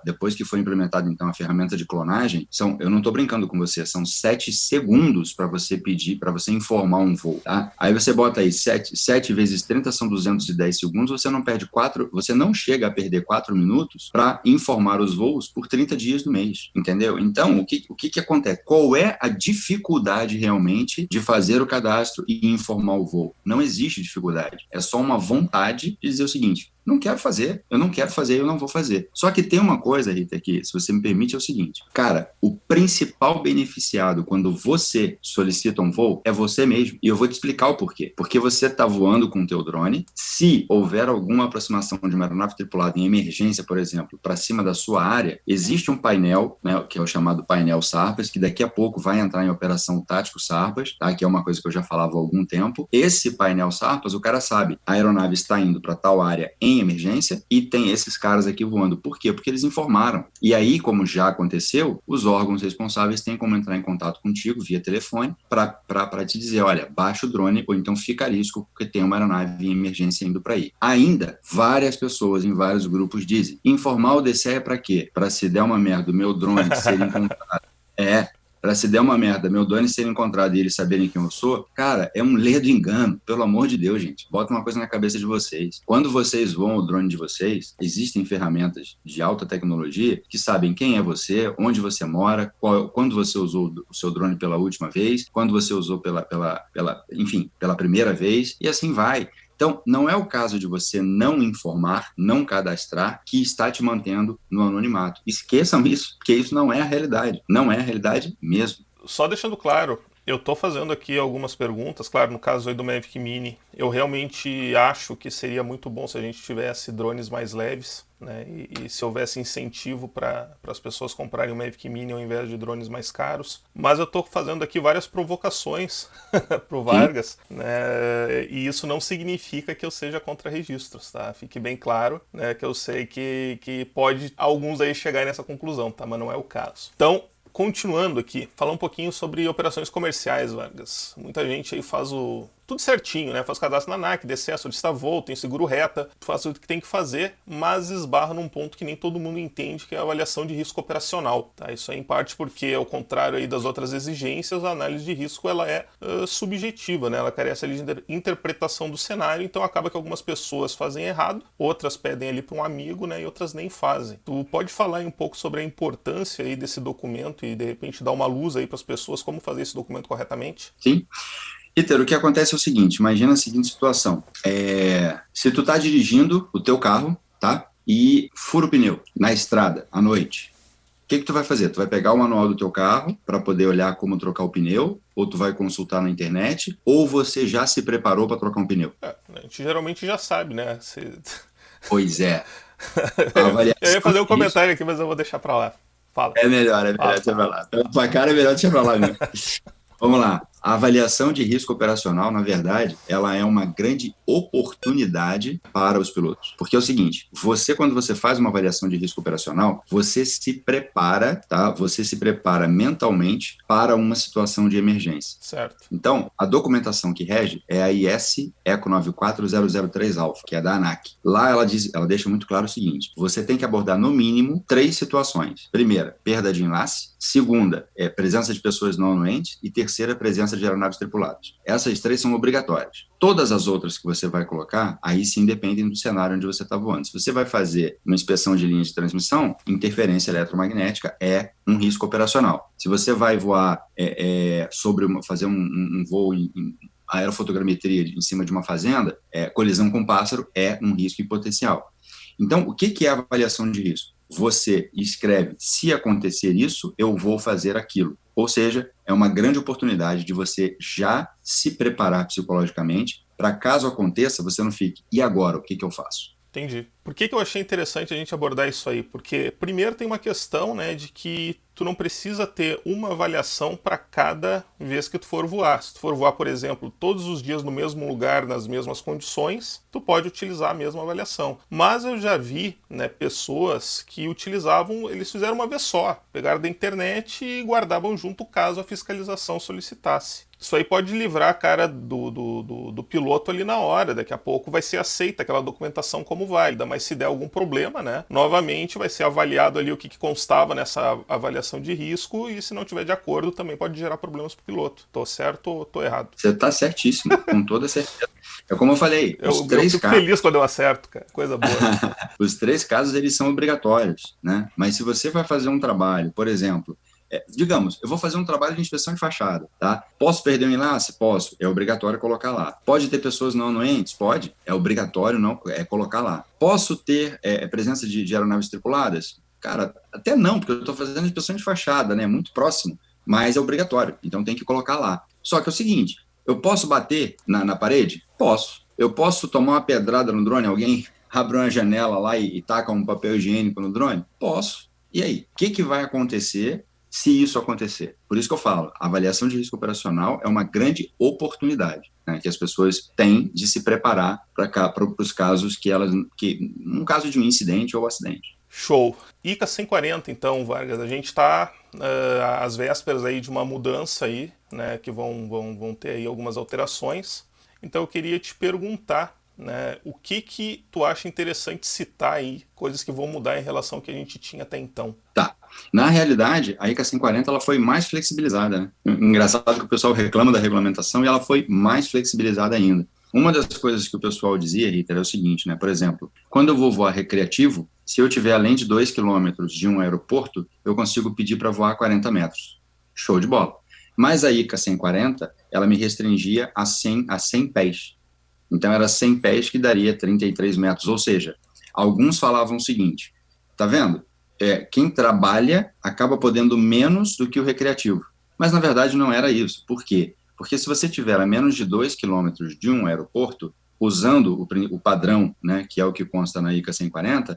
depois que foi implementada então a ferramenta de clonagem, eu não tô brincando com você, são 7 segundos para você pedir, para você informar um voo, tá? Aí você bota aí 7 vezes 30 são 210 segundos, você não perde 4, você não chega a perder 4 minutos para informar os voos por 30 dias do mês, entendeu? Então, o que acontece? Qual é a dificuldade realmente de fazer o cadastro e informar o voo? Não existe dificuldade, é só uma vontade de dizer o seguinte, não quero fazer, eu não vou fazer. Só que tem uma coisa, Rita, que, se você me permite, é o seguinte, cara, o principal beneficiado quando você solicita um voo é você mesmo, e eu vou te explicar o porquê. Porque você está voando com o teu drone, se houver alguma aproximação de uma aeronave tripulada em emergência, por exemplo, para cima da sua área, existe um painel, né, que é o chamado painel SARPAS, que daqui a pouco vai entrar em operação tático SARPAS, tá, que é uma coisa que eu já falava há algum tempo. Esse painel SARPAS, o cara sabe, a aeronave está indo para tal área em emergência e tem esses caras aqui voando. Por quê? Porque eles informaram. E aí, como já aconteceu, os órgãos responsáveis têm como entrar em contato contigo via telefone para te dizer, olha, baixa o drone ou então fica a risco porque tem uma aeronave em emergência indo para aí. Ainda, várias pessoas em vários grupos dizem, informar o DCE é para quê? Para se der uma merda, o meu drone ser encontrado. Para se der uma merda, meu drone ser encontrado e eles saberem quem eu sou, cara, é um ledo engano. Pelo amor de Deus, gente. Bota uma coisa na cabeça de vocês. Quando vocês voam o drone de vocês, existem ferramentas de alta tecnologia que sabem quem é você, onde você mora, quando você usou o seu drone pela última vez, quando você usou pela primeira vez, e assim vai. Então, não é o caso de você não informar, não cadastrar, que está te mantendo no anonimato. Esqueçam isso, porque isso não é a realidade. Não é a realidade mesmo. Só deixando claro, eu estou fazendo aqui algumas perguntas, claro, no caso aí do Mavic Mini, eu realmente acho que seria muito bom se a gente tivesse drones mais leves, né, e se houvesse incentivo para as pessoas comprarem o Mavic Mini ao invés de drones mais caros. Mas eu estou fazendo aqui várias provocações para o Vargas, né, e isso não significa que eu seja contra registros, tá? Fique bem claro, né, que eu sei que pode alguns aí chegarem nessa conclusão, tá? Mas não é o caso. Então, continuando aqui, falar um pouquinho sobre operações comerciais, Vargas. Muita gente aí faz tudo certinho, né? Faz cadastro na ANAC, DCE, solicita voo, tem seguro reta, faz o que tem que fazer, mas esbarra num ponto que nem todo mundo entende, que é a avaliação de risco operacional, tá? Isso é em parte porque, ao contrário aí das outras exigências, a análise de risco ela é subjetiva, né? Ela carece ali de interpretação do cenário, então acaba que algumas pessoas fazem errado, outras pedem ali para um amigo, né? E outras nem fazem. Tu pode falar aí um pouco sobre a importância aí desse documento e, de repente, dar uma luz aí para as pessoas como fazer esse documento corretamente? Sim. Peter, o que acontece é o seguinte, imagina a seguinte situação, se tu tá dirigindo o teu carro, tá, e fura o pneu na estrada, à noite, o que tu vai fazer? Tu vai pegar o manual do teu carro para poder olhar como trocar o pneu, ou tu vai consultar na internet, ou você já se preparou para trocar um pneu? A gente geralmente já sabe, né? Pois é. Eu ia fazer um comentário aqui, mas eu vou deixar para lá. Fala. É melhor deixar para lá. Pela tua cara é melhor deixar para lá mesmo. Vamos lá. A avaliação de risco operacional, na verdade, ela é uma grande oportunidade para os pilotos. Porque é o seguinte, quando você faz uma avaliação de risco operacional, você se prepara, tá? Você se prepara mentalmente para uma situação de emergência. Certo. Então, a documentação que rege é a IS ECO 94003 Alpha, que é da ANAC. Lá ela deixa muito claro o seguinte, você tem que abordar no mínimo 3 situações. Primeira, perda de enlace. Segunda, presença de pessoas não anuentes. E terceira, presença de aeronaves tripuladas. Essas 3 são obrigatórias. Todas as outras que você vai colocar, aí sim dependem do cenário onde você está voando. Se você vai fazer uma inspeção de linha de transmissão, interferência eletromagnética é um risco operacional. Se você vai voar fazer um voo em aerofotogrametria em cima de uma fazenda, colisão com pássaro é um risco em potencial. Então, o que é a avaliação de risco? Você escreve, se acontecer isso, eu vou fazer aquilo. Ou seja, é uma grande oportunidade de você já se preparar psicologicamente para caso aconteça, você não fique, e agora, o que eu faço? Entendi. Por que eu achei interessante a gente abordar isso aí? Porque, primeiro, tem uma questão, né, de que tu não precisa ter uma avaliação para cada vez que tu for voar. Se tu for voar, por exemplo, todos os dias no mesmo lugar, nas mesmas condições, tu pode utilizar a mesma avaliação. Mas eu já vi, né, pessoas que utilizavam, eles fizeram uma vez só, pegaram da internet e guardavam junto caso a fiscalização solicitasse. Isso aí pode livrar a cara do piloto ali na hora. Daqui a pouco vai ser aceita aquela documentação como válida, mas se der algum problema, né, novamente vai ser avaliado ali o que constava nessa avaliação de risco, e se não tiver de acordo também pode gerar problemas para o piloto. Tô certo ou tô errado? Você tá certíssimo, com toda certeza. É como eu falei, eu fico feliz quando eu acerto, cara. Coisa boa. Os 3 casos, eles são obrigatórios, né? Mas se você vai fazer um trabalho, por exemplo, digamos, eu vou fazer um trabalho de inspeção de fachada, tá? Posso perder o enlace? Posso. É obrigatório colocar lá. Pode ter pessoas não anuentes? Pode. É obrigatório colocar lá. Posso ter presença de aeronaves tripuladas? Cara, até não, porque eu estou fazendo inspeção de fachada, né? Muito próximo, mas é obrigatório. Então tem que colocar lá. Só que é o seguinte, eu posso bater na parede? Posso. Eu posso tomar uma pedrada no drone? Alguém abre uma janela lá e taca um papel higiênico no drone? Posso. E aí? O que vai acontecer se isso acontecer? Por isso que eu falo, a avaliação de risco operacional é uma grande oportunidade, né, que as pessoas têm de se preparar para os casos num caso de um incidente ou acidente. Show. ICA 140, então, Vargas, a gente está às vésperas aí de uma mudança aí, né, que vão ter aí algumas alterações. Então eu queria te perguntar, né, o que tu acha interessante citar aí, coisas que vão mudar em relação ao que a gente tinha até então. Tá. Na realidade, a ICA 140 ela foi mais flexibilizada, né? Engraçado que o pessoal reclama da regulamentação e ela foi mais flexibilizada ainda. Uma das coisas que o pessoal dizia, Rita, é o seguinte, né? Por exemplo, quando eu vou voar recreativo, se eu tiver além de 2 quilômetros de um aeroporto, eu consigo pedir para voar 40 metros. Show de bola. Mas a ICA 140, ela me restringia a 100 pés. Então, era 100 pés que daria 33 metros. Ou seja, alguns falavam o seguinte, tá vendo? Quem trabalha acaba podendo menos do que o recreativo. Mas, na verdade, não era isso. Por quê? Porque se você tiver a menos de 2 quilômetros de um aeroporto, usando o padrão, né, que é o que consta na ICA 140,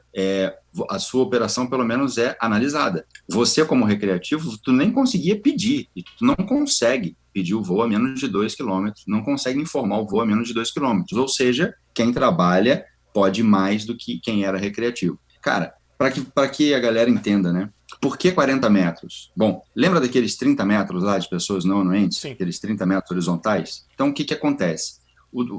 a sua operação, pelo menos, é analisada. Você, como recreativo, tu nem conseguia pedir, e tu não consegue pedir o voo a menos de 2 quilômetros, não consegue informar o voo a menos de 2 quilômetros. Ou seja, quem trabalha pode mais do que quem era recreativo. Cara, para que a galera entenda, né? Por que 40 metros? Bom, lembra daqueles 30 metros lá de pessoas não anuentes? Sim. Aqueles 30 metros horizontais? Então, o que acontece?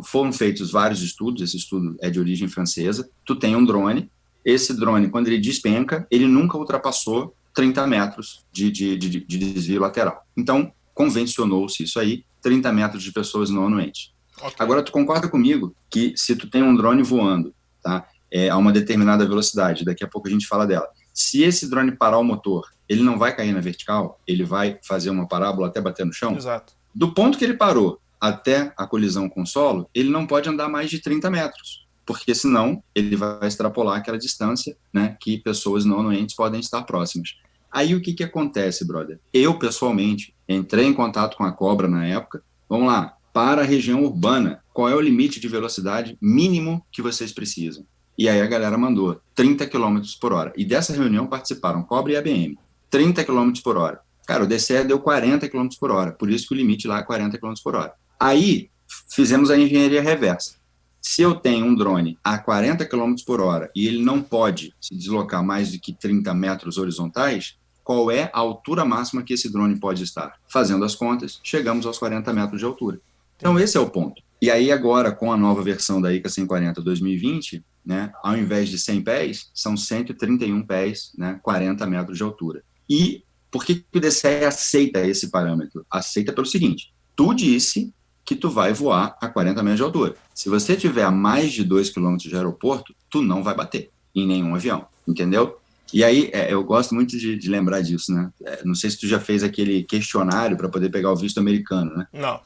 Foram feitos vários estudos, esse estudo é de origem francesa. Tu tem um drone, esse drone, quando ele despenca, ele nunca ultrapassou 30 metros de desvio lateral. Então, convencionou-se isso aí, 30 metros de pessoas não anuentes. Okay. Agora, tu concorda comigo que se tu tem um drone voando, tá, a uma determinada velocidade, daqui a pouco a gente fala dela, se esse drone parar o motor, ele não vai cair na vertical, ele vai fazer uma parábola até bater no chão? Exato. Do ponto que ele parou até a colisão com o solo, ele não pode andar mais de 30 metros, porque senão ele vai extrapolar aquela distância, né, que pessoas não anuentes podem estar próximas. Aí o que acontece, brother? Eu, pessoalmente, entrei em contato com a Cobra na época, vamos lá, para a região urbana, qual é o limite de velocidade mínimo que vocês precisam? E aí a galera mandou 30 km por hora. E dessa reunião participaram Cobra e ABM. 30 km por hora. Cara, o DCE deu 40 km por hora. Por isso que o limite lá é 40 km por hora. Aí, fizemos a engenharia reversa. Se eu tenho um drone a 40 km por hora e ele não pode se deslocar mais do que 30 metros horizontais, qual é a altura máxima que esse drone pode estar? Fazendo as contas, chegamos aos 40 metros de altura. Então, esse é o ponto. E aí, agora, com a nova versão da ICA 140 2020, né, ao invés de 100 pés, são 131 pés, né, 40 metros de altura. E por que o DCE aceita esse parâmetro? Aceita pelo seguinte, tu disse que tu vai voar a 40 metros de altura. Se você tiver a mais de 2 km de aeroporto, tu não vai bater em nenhum avião, entendeu? E aí, eu gosto muito de lembrar disso, né? Não sei se tu já fez aquele questionário para poder pegar o visto americano, né? Não.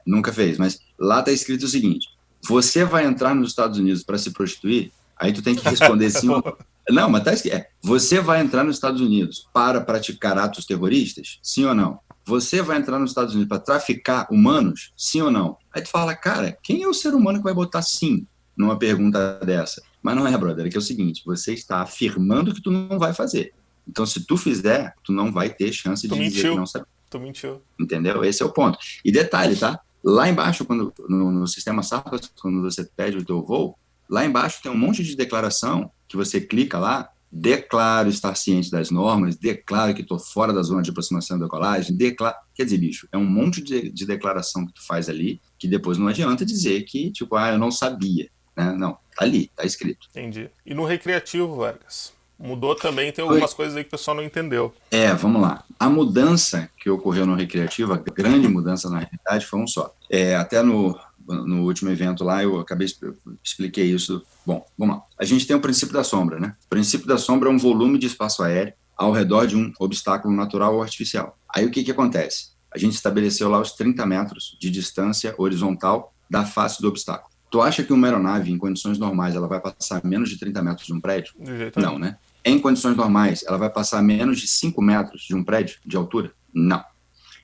Nunca fez, mas lá tá escrito o seguinte, você vai entrar nos Estados Unidos para se prostituir? Aí tu tem que responder sim ou não. Não, mas tá escrito, você vai entrar nos Estados Unidos para praticar atos terroristas? Sim ou não? Você vai entrar nos Estados Unidos para traficar humanos? Sim ou não? Aí tu fala, cara, quem é o ser humano que vai botar sim numa pergunta dessa? Mas não é, brother, é que é o seguinte, você está afirmando que tu não vai fazer. Então, se tu fizer, tu não vai ter chance Tu de dizer que não mentiu. sabe. Tu mentiu. Entendeu? Esse é o ponto. E detalhe, tá? Lá embaixo, no sistema SAPAS, quando você pede o teu voo, lá embaixo tem um monte de declaração que você clica lá, declaro estar ciente das normas, declaro que estou fora da zona de aproximação da decolagem, declaro... Quer dizer, bicho, é um monte de declaração que tu faz ali, que depois não adianta dizer que, tipo, eu não sabia. Né? Não, tá ali, tá escrito. Entendi. E no recreativo, Vargas? Mudou também, tem algumas coisas aí que o pessoal não entendeu. Vamos lá. A mudança que ocorreu no recreativo, a grande mudança na realidade, foi um só. Até no último evento lá, eu expliquei isso. Bom, vamos lá. A gente tem o princípio da sombra, né? O princípio da sombra é um volume de espaço aéreo ao redor de um obstáculo natural ou artificial. Aí o que acontece? A gente estabeleceu lá os 30 metros de distância horizontal da face do obstáculo. Tu acha que uma aeronave, em condições normais, ela vai passar menos de 30 metros de um prédio? De jeito Não, né? Em condições normais, ela vai passar menos de 5 metros de um prédio de altura? Não.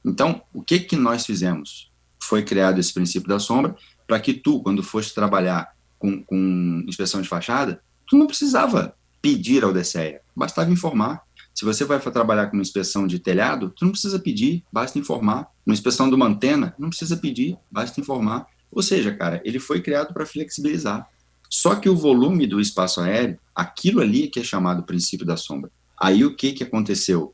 Então, o que nós fizemos? Foi criado esse princípio da sombra para que tu, quando fosse trabalhar com inspeção de fachada, tu não precisava pedir ao DSEA, bastava informar. Se você vai trabalhar com uma inspeção de telhado, tu não precisa pedir, basta informar. Uma inspeção de uma antena, não precisa pedir, basta informar. Ou seja, cara, ele foi criado para flexibilizar. Só que o volume do espaço aéreo, aquilo ali que é chamado princípio da sombra. Aí o que aconteceu?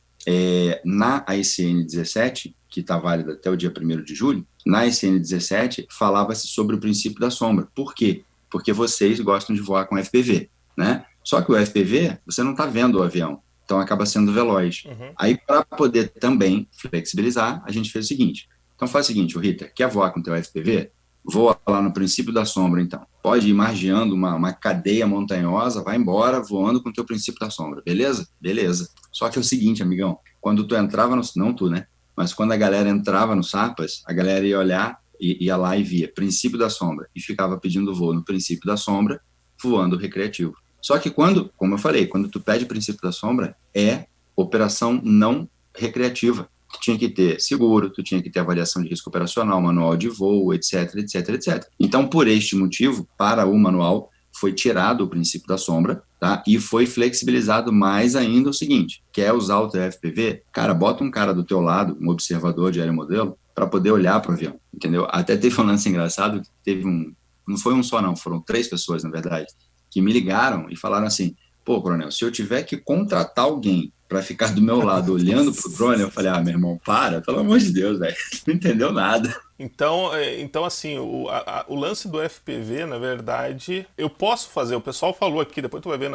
Na ICN 17, que está válida até o dia 1º de julho, na ICN 17 falava-se sobre o princípio da sombra. Por quê? Porque vocês gostam de voar com FPV, né? Só que o FPV, você não está vendo o avião, então acaba sendo veloz. Uhum. Aí, para poder também flexibilizar, a gente fez o seguinte. Então faz o seguinte, Rita, quer voar com o teu FPV? Voa lá no princípio da sombra, então. Pode ir margeando uma cadeia montanhosa, vai embora voando com o teu princípio da sombra, beleza? Beleza. Só que é o seguinte, amigão, quando tu entrava no... Não tu, né? Mas quando a galera entrava no SAPAS, a galera ia olhar, ia lá e via princípio da sombra, e ficava pedindo voo no princípio da sombra, voando recreativo. Só que quando, como eu falei, quando tu pede princípio da sombra, é operação não recreativa. Tu tinha que ter seguro, tu tinha que ter avaliação de risco operacional, manual de voo, etc, etc, etc. Então, por este motivo, para o manual, foi tirado o princípio da sombra, tá? E foi flexibilizado mais ainda o seguinte, quer usar o teu FPV? Cara, bota um cara do teu lado, um observador de aeromodelo, para poder olhar para o avião, entendeu? Até teve um lance engraçado, teve não foi um só não, foram 3 pessoas, na verdade, que me ligaram e falaram assim, pô, coronel, se eu tiver que contratar alguém para ficar do meu lado olhando pro drone, eu falei, meu irmão, para, pelo amor de Deus, velho, não entendeu nada. Então assim, o lance do FPV, na verdade, eu posso fazer, o pessoal falou aqui, depois tu vai ver,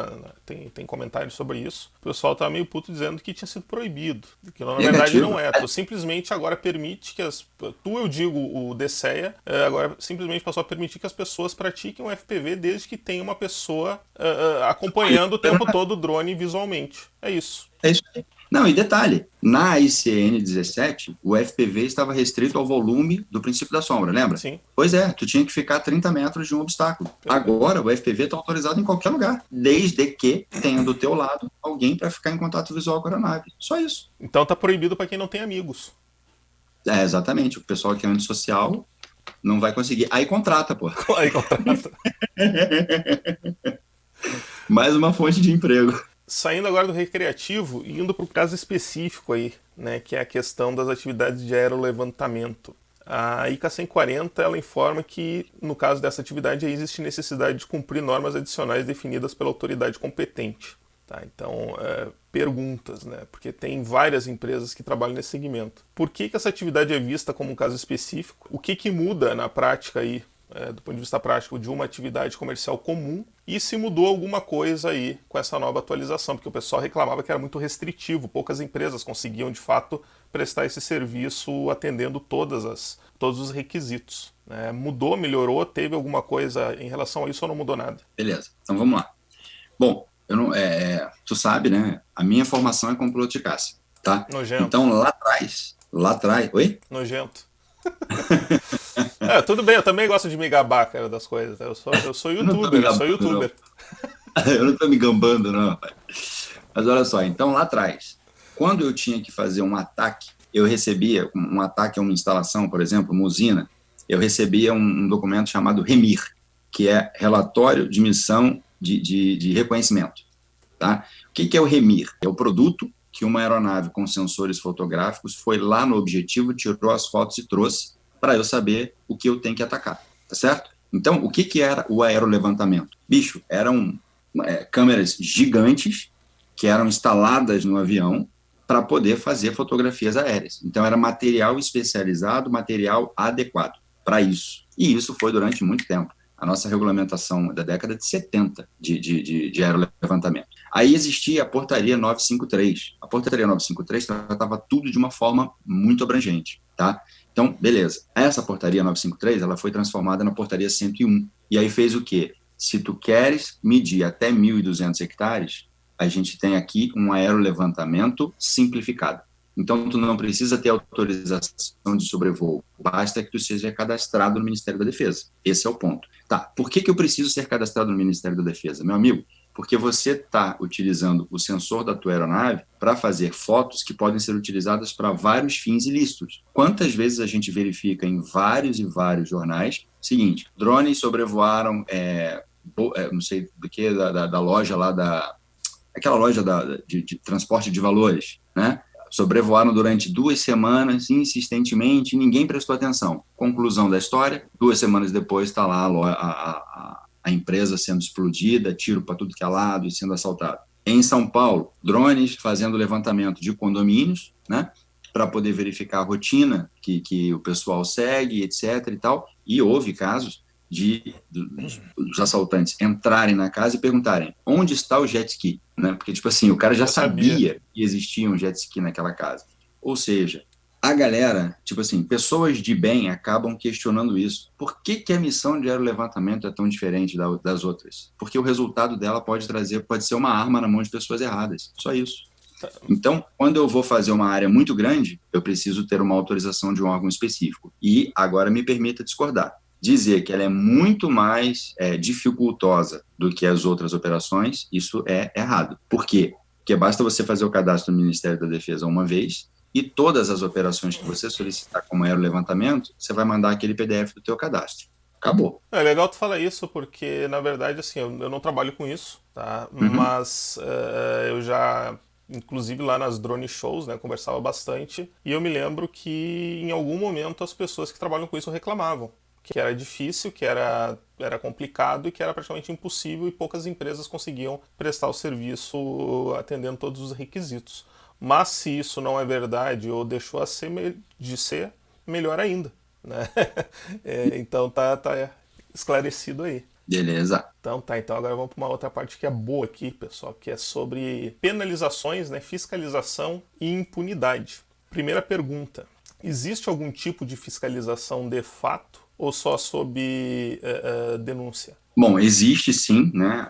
tem comentários sobre isso, o pessoal tá meio puto dizendo que tinha sido proibido, que na verdade não é, tu simplesmente agora permite que eu digo o DSEA, agora simplesmente passou a permitir que as pessoas pratiquem o FPV desde que tenha uma pessoa acompanhando o tempo todo o drone visualmente, é isso. É isso aí. Não, e detalhe, na ICN 17, o FPV estava restrito ao volume do princípio da sombra, lembra? Sim. Pois é, tu tinha que ficar a 30 metros de um obstáculo. Agora, o FPV está autorizado em qualquer lugar, desde que tenha do teu lado alguém para ficar em contato visual com a aeronave. Só isso. Então tá proibido para quem não tem amigos. Exatamente. O pessoal que é antissocial não vai conseguir. Aí contrata, pô. Aí contrata. Mais uma fonte de emprego. Saindo agora do recreativo e indo para o caso específico aí, né, que é a questão das atividades de aerolevantamento. A ICA 140 ela informa que, no caso dessa atividade, existe necessidade de cumprir normas adicionais definidas pela autoridade competente. Tá? Então, perguntas, né? Porque tem várias empresas que trabalham nesse segmento. Por que essa atividade é vista como um caso específico? O que muda na prática aí, do ponto de vista prático, de uma atividade comercial comum? E se mudou alguma coisa aí com essa nova atualização? Porque o pessoal reclamava que era muito restritivo, poucas empresas conseguiam de fato prestar esse serviço atendendo todos os requisitos. Mudou, melhorou, teve alguma coisa em relação a isso ou não mudou nada? Beleza, então vamos lá. Bom, eu não, tu sabe, né? A minha formação é como piloto de caça, tá? Nojento. Então lá atrás, oi? Nojento. Tudo bem, eu também gosto de me gabar, cara, das coisas. Eu sou youtuber, Eu não tô me gambando, não, rapaz. Mas olha só, então lá atrás, quando eu tinha que fazer um ataque, eu recebia um ataque a uma instalação, por exemplo, uma usina, eu recebia um documento chamado REMIR, que é Relatório de Missão de reconhecimento. Tá? O que é o REMIR? É o produto que uma aeronave com sensores fotográficos foi lá no objetivo, tirou as fotos e trouxe para eu saber o que eu tenho que atacar, tá certo? Então, o que era o aerolevantamento? Bicho, eram câmeras gigantes que eram instaladas no avião para poder fazer fotografias aéreas. Então, era material especializado, material adequado para isso. E isso foi durante muito tempo. A nossa regulamentação da década de 70 de aerolevantamento. Aí existia a Portaria 953. A Portaria 953 tratava tudo de uma forma muito abrangente, tá? Então, beleza. Essa Portaria 953, ela foi transformada na Portaria 101. E aí fez o quê? Se tu queres medir até 1.200 hectares, a gente tem aqui um aerolevantamento simplificado. Então, tu não precisa ter autorização de sobrevoo, basta que tu seja cadastrado no Ministério da Defesa. Esse é o ponto. Tá, por que eu preciso ser cadastrado no Ministério da Defesa? Meu amigo, porque você está utilizando o sensor da tua aeronave para fazer fotos que podem ser utilizadas para vários fins ilícitos. Quantas vezes a gente verifica em vários e vários jornais, seguinte, drones sobrevoaram, não sei do que, da loja lá, aquela loja de transporte de valores, né? Sobrevoaram durante 2 semanas, insistentemente, ninguém prestou atenção. Conclusão da história, 2 semanas depois está lá a empresa sendo explodida, tiro para tudo que é lado e sendo assaltado. Em São Paulo, drones fazendo levantamento de condomínios, né, para poder verificar a rotina que o pessoal segue, etc. e tal. E houve casos dos assaltantes entrarem na casa e perguntarem onde está o jet ski, né? Porque, tipo assim, o cara já sabia que existia um jet ski naquela casa. Ou seja, a galera, tipo assim, pessoas de bem acabam questionando isso. Por que a missão de aerolevantamento é tão diferente das outras? Porque o resultado dela pode ser uma arma na mão de pessoas erradas. Só isso. Então, quando eu vou fazer uma área muito grande, eu preciso ter uma autorização de um órgão específico. E agora me permita discordar. Dizer que ela é muito mais dificultosa do que as outras operações, isso é errado. Por quê? Porque basta você fazer o cadastro no Ministério da Defesa uma vez e todas as operações que você solicitar como aerolevantamento, você vai mandar aquele PDF do teu cadastro. Acabou. É legal tu falar isso, porque, na verdade, assim, eu não trabalho com isso, tá? Uhum. Mas eu já, inclusive lá nas drone shows, né, conversava bastante, e eu me lembro que, em algum momento, as pessoas que trabalham com isso reclamavam. Que era difícil, que era complicado e que era praticamente impossível e poucas empresas conseguiam prestar o serviço atendendo todos os requisitos. Mas se isso não é verdade ou deixou de ser, melhor ainda, né? Então tá esclarecido aí. Beleza. Então agora vamos para uma outra parte que é boa aqui, pessoal, que é sobre penalizações, né, fiscalização e impunidade. Primeira pergunta, existe algum tipo de fiscalização de fato ou só sob denúncia? Bom, existe sim, né?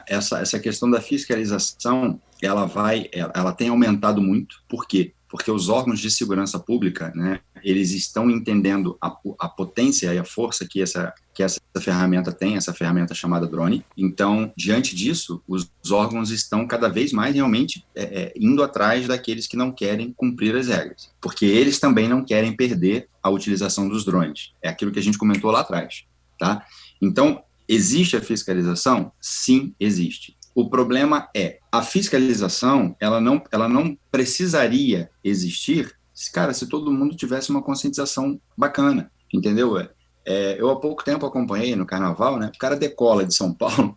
Essa questão da fiscalização, ela tem aumentado muito. Por quê? Porque os órgãos de segurança pública, né, eles estão entendendo a potência e a força que essa ferramenta tem, essa ferramenta chamada drone. Então, diante disso, os órgãos estão cada vez mais realmente indo atrás daqueles que não querem cumprir as regras, porque eles também não querem perder a utilização dos drones. É aquilo que a gente comentou lá atrás, tá? Então, existe a fiscalização? Sim, existe. O problema é, a fiscalização, ela não precisaria existir, se todo mundo tivesse uma conscientização bacana, entendeu? Eu há pouco tempo acompanhei no carnaval, né? O cara decola de São Paulo,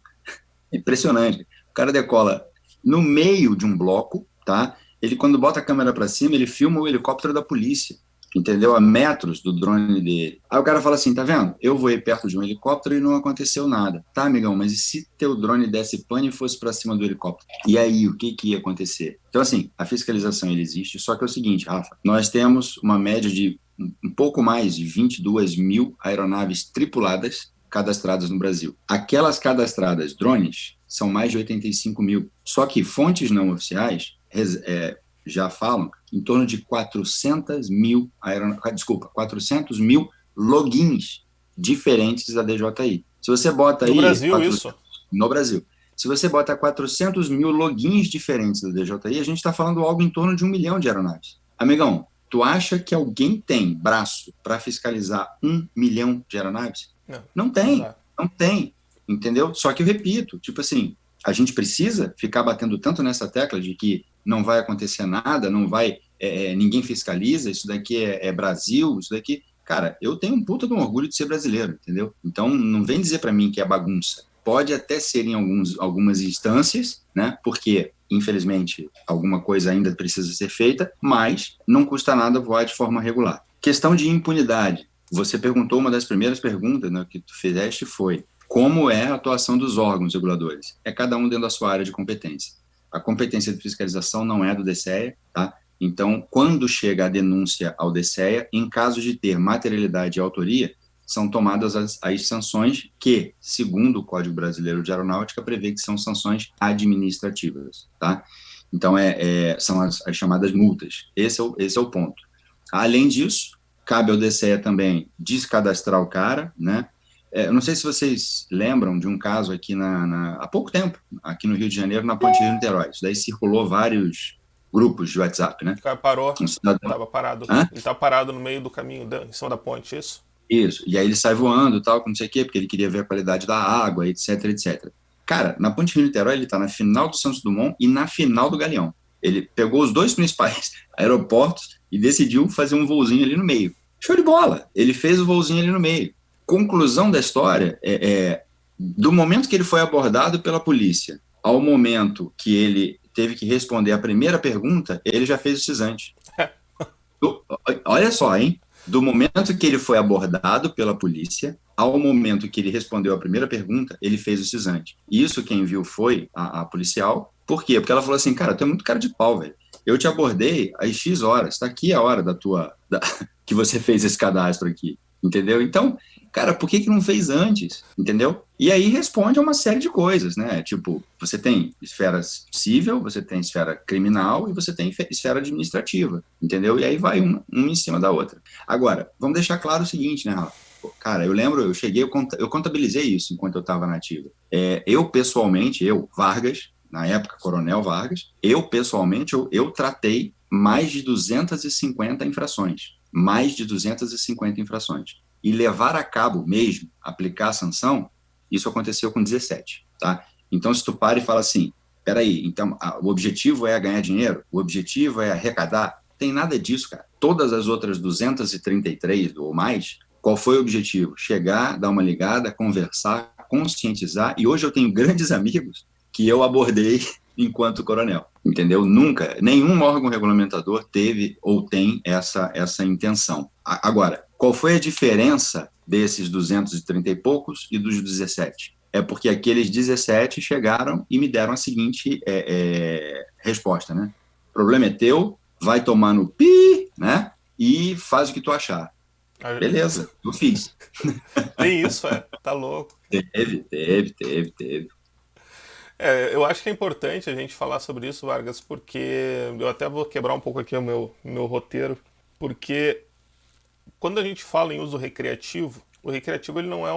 impressionante. O cara decola no meio de um bloco, tá? Ele, quando bota a câmera para cima, ele filma o helicóptero da polícia, entendeu? A metros do drone dele. Aí o cara fala assim, tá vendo? Eu voei perto de um helicóptero e não aconteceu nada. Tá, amigão, mas e se teu drone desse pane e fosse para cima do helicóptero? E aí, o que ia acontecer? Então, assim, a fiscalização, ele existe, só que é o seguinte, Rafa, nós temos uma média de um pouco mais de 22 mil aeronaves tripuladas cadastradas no Brasil. Aquelas cadastradas drones são mais de 85 mil. Só que fontes não oficiais já falam em torno de 400 mil logins diferentes da DJI. Se você bota aí... No Brasil, isso? No Brasil. Se você bota 400 mil logins diferentes da DJI, a gente está falando algo em torno de 1 milhão de aeronaves. Amigão, tu acha que alguém tem braço para fiscalizar 1 milhão de aeronaves? Não tem. entendeu? Só que eu repito, tipo assim, a gente precisa ficar batendo tanto nessa tecla de que não vai acontecer nada, não vai, ninguém fiscaliza, isso daqui é Brasil, isso daqui... Cara, eu tenho um puta de um orgulho de ser brasileiro, entendeu? Então, não vem dizer para mim que é bagunça. Pode até ser em algumas instâncias, né? Porque, infelizmente, alguma coisa ainda precisa ser feita, mas não custa nada voar de forma regular. Questão de impunidade. Você perguntou, uma das primeiras perguntas, né, que tu fizeste foi como é a atuação dos órgãos reguladores. É cada um dentro da sua área de competência. A competência de fiscalização não é do DSEA, tá? Então, quando chega a denúncia ao DSEA, em caso de ter materialidade e autoria, são tomadas as sanções que, segundo o Código Brasileiro de Aeronáutica, prevê que são sanções administrativas, tá? Então, são as chamadas multas. Esse é o ponto. Além disso, cabe ao DSEA também descadastrar o cara, né? Eu não sei se vocês lembram de um caso aqui há pouco tempo, aqui no Rio de Janeiro, na Ponte Rio-Niterói. Isso daí circulou vários grupos de WhatsApp, né? O cara parou, cidadão... estava parado. Hã? Ele estava parado no meio do caminho, em cima da ponte, isso? Isso, e aí ele sai voando, tal, com não sei o quê, porque ele queria ver a qualidade da água, etc, etc. Cara, na Ponte Rio-Niterói, ele está na final do Santos Dumont e na final do Galeão. Ele pegou os dois principais aeroportos e decidiu fazer um voozinho ali no meio. Show de bola! Ele fez o voozinho ali no meio. Conclusão da história do momento que ele foi abordado pela polícia ao momento que ele teve que responder a primeira pergunta, ele já fez o cisante. Olha só, hein? Do momento que ele foi abordado pela polícia ao momento que ele respondeu a primeira pergunta, ele fez o cisante. Isso quem viu foi a policial. Por quê? Porque ela falou assim, cara, tu é muito cara de pau, velho. Eu te abordei às X horas, tá aqui a hora que você fez esse cadastro aqui, entendeu? Então, cara, por que não fez antes, entendeu? E aí responde a uma série de coisas, né? Tipo, você tem esfera civil, você tem esfera criminal e você tem esfera administrativa, entendeu? E aí vai uma em cima da outra. Agora, vamos deixar claro o seguinte, né, Rafa? Cara, eu lembro, eu contabilizei isso enquanto eu estava na ativa. Eu, pessoalmente, Vargas, na época, Coronel Vargas, eu, pessoalmente, eu tratei mais de 250 infrações. Mais de 250 infrações. E levar a cabo mesmo, aplicar a sanção, isso aconteceu com 17, tá? Então, se tu para e fala assim, peraí, então, o objetivo é ganhar dinheiro? O objetivo é arrecadar? Tem nada disso, cara. Todas as outras 233 ou mais, qual foi o objetivo? Chegar, dar uma ligada, conversar, conscientizar, e hoje eu tenho grandes amigos que eu abordei enquanto coronel, entendeu? Nunca, nenhum órgão regulamentador teve ou tem essa intenção. Agora, qual foi a diferença desses 230 e poucos e dos 17? É porque aqueles 17 chegaram e me deram a seguinte resposta, né? O problema é teu, vai tomar no pi, né? E faz o que tu achar. Beleza, eu fiz. Tem isso, tá louco. Teve. Eu acho que é importante a gente falar sobre isso, Vargas, porque eu até vou quebrar um pouco aqui o meu roteiro, porque quando a gente fala em uso recreativo, o recreativo ele não é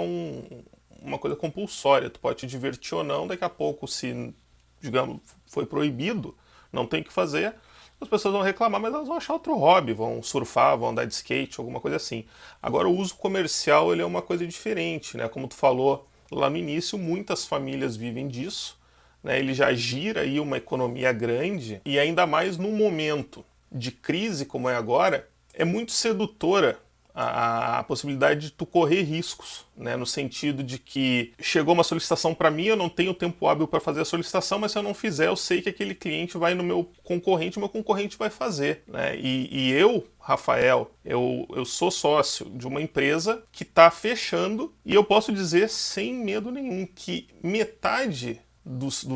uma coisa compulsória, tu pode te divertir ou não, daqui a pouco, se, digamos, foi proibido, não tem o que fazer, as pessoas vão reclamar, mas elas vão achar outro hobby, vão surfar, vão andar de skate, alguma coisa assim. Agora, o uso comercial ele é uma coisa diferente, né? Como tu falou lá no início, muitas famílias vivem disso, né? Ele já gira aí uma economia grande, e ainda mais num momento de crise como é agora, é muito sedutora a possibilidade de tu correr riscos, né? No sentido de que chegou uma solicitação para mim, eu não tenho tempo hábil para fazer a solicitação, mas se eu não fizer, eu sei que aquele cliente vai no meu concorrente, o meu concorrente vai fazer, né? E eu, Rafael, eu sou sócio de uma empresa que está fechando, e eu posso dizer sem medo nenhum que metade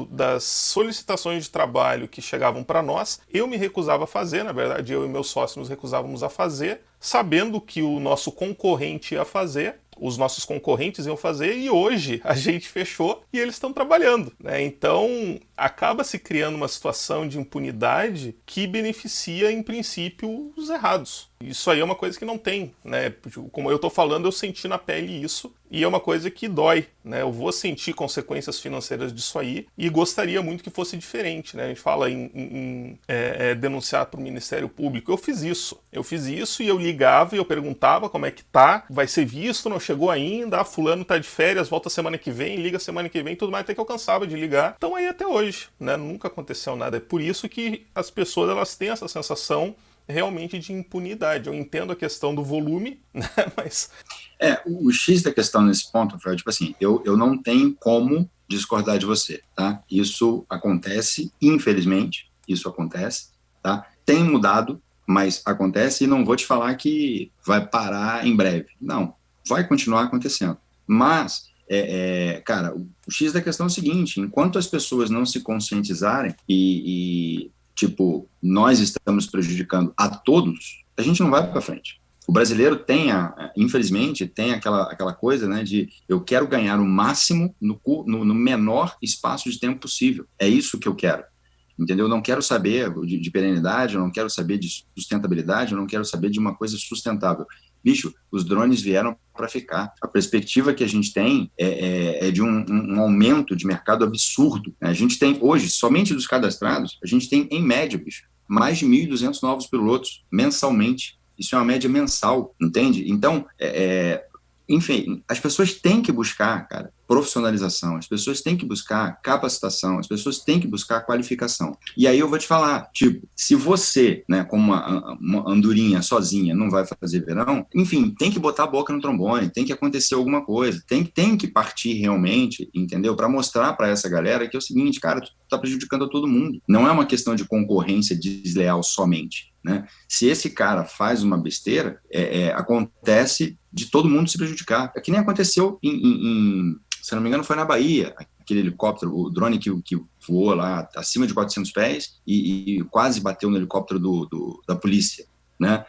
das solicitações de trabalho que chegavam para nós, eu me recusava a fazer, na verdade eu e meus sócios nos recusávamos a fazer, sabendo que o nosso concorrente ia fazer, os nossos concorrentes iam fazer, e hoje a gente fechou e eles estão trabalhando, né? Então acaba se criando uma situação de impunidade que beneficia, em princípio, os errados. Isso aí é uma coisa que não tem, né? Como eu estou falando, eu senti na pele isso, e é uma coisa que dói, né? Eu vou sentir consequências financeiras disso aí, e gostaria muito que fosse diferente, né? A gente fala em denunciar para o Ministério Público. Eu fiz isso e eu ligava e eu perguntava como é que tá, vai ser visto, não chegou ainda, fulano tá de férias, volta semana que vem, liga semana que vem, tudo mais, até que eu cansava de ligar. Estão aí até hoje, né? Nunca aconteceu nada. É por isso que as pessoas, elas têm essa sensação realmente de impunidade. Eu entendo a questão do volume, né? Mas... O X da questão nesse ponto, Rafael, tipo assim, eu não tenho como discordar de você, tá? Isso acontece, infelizmente, isso acontece, tá? Tem mudado, mas acontece, e não vou te falar que vai parar em breve. Não, vai continuar acontecendo. Mas, cara, o X da questão é o seguinte, enquanto as pessoas não se conscientizarem tipo, nós estamos prejudicando a todos, a gente não vai para frente. O brasileiro tem, infelizmente, tem aquela coisa, né, de eu quero ganhar o máximo no menor espaço de tempo possível. É isso que eu quero. Entendeu? Eu não quero saber de perenidade, eu não quero saber de sustentabilidade, eu não quero saber de uma coisa sustentável. Bicho, os drones vieram para ficar. A perspectiva que a gente tem é de um aumento de mercado absurdo. A gente tem hoje, somente dos cadastrados, a gente tem, em média, bicho, mais de 1.200 novos pilotos mensalmente. Isso é uma média mensal, entende? Então, enfim, as pessoas têm que buscar, cara, profissionalização, as pessoas têm que buscar capacitação, as pessoas têm que buscar qualificação. E aí eu vou te falar, tipo, se você, né, como uma andorinha sozinha não vai fazer verão, enfim, tem que botar a boca no trombone, tem que acontecer alguma coisa, tem que partir realmente, entendeu? Para mostrar para essa galera que é o seguinte, cara, tu tá prejudicando a todo mundo. Não é uma questão de concorrência desleal somente, né? Se esse cara faz uma besteira, acontece de todo mundo se prejudicar. É que nem aconteceu se não me engano, foi na Bahia, aquele helicóptero, o drone que voou lá acima de 400 pés e quase bateu no helicóptero da polícia, né?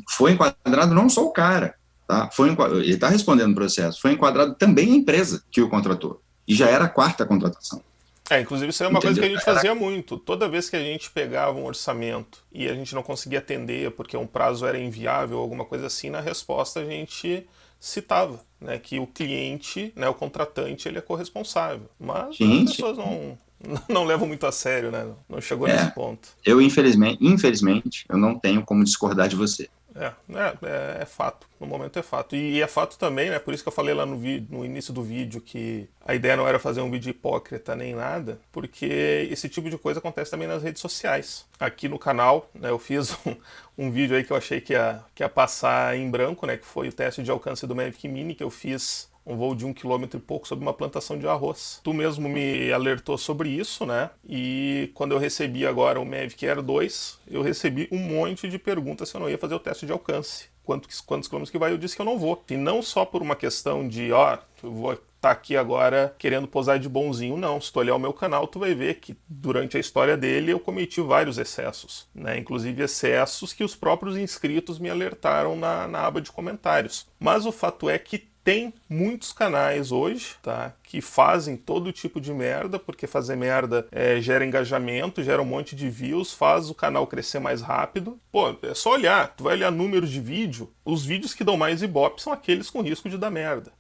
Foi enquadrado não só o cara, tá? Ele está respondendo o processo, foi enquadrado também a empresa que o contratou, e já era a 4ª contratação. Inclusive isso é uma coisa que a gente fazia muito. Toda vez que a gente pegava um orçamento e a gente não conseguia atender porque um prazo era inviável ou alguma coisa assim, na resposta a gente citava, né, que o cliente, né, o contratante, ele é corresponsável. Mas as pessoas não levam muito a sério, né? Não chegou nesse ponto. Eu, infelizmente, eu não tenho como discordar de você. É fato. No momento é fato. E é fato também, né? Por isso que eu falei lá no início do vídeo que a ideia não era fazer um vídeo hipócrita nem nada, porque esse tipo de coisa acontece também nas redes sociais. Aqui no canal, né, eu fiz um vídeo aí que eu achei que ia passar em branco, né? Que foi o teste de alcance do Mavic Mini, que eu fiz um voo de 1 km e pouco sobre uma plantação de arroz. Tu mesmo me alertou sobre isso, né? E quando eu recebi agora o Mavic Air 2, eu recebi um monte de perguntas se eu não ia fazer o teste de alcance. Quantos quilômetros que vai? Eu disse que eu não vou. E não só por uma questão de, eu vou estar aqui agora querendo posar de bonzinho. Não, se tu olhar o meu canal, tu vai ver que durante a história dele eu cometi vários excessos, né? Inclusive excessos que os próprios inscritos me alertaram na aba de comentários. Mas o fato é que tem muitos canais hoje, tá, que fazem todo tipo de merda, porque fazer merda gera engajamento, gera um monte de views, faz o canal crescer mais rápido. Pô, é só olhar, tu vai olhar números de vídeo, os vídeos que dão mais ibope são aqueles com risco de dar merda.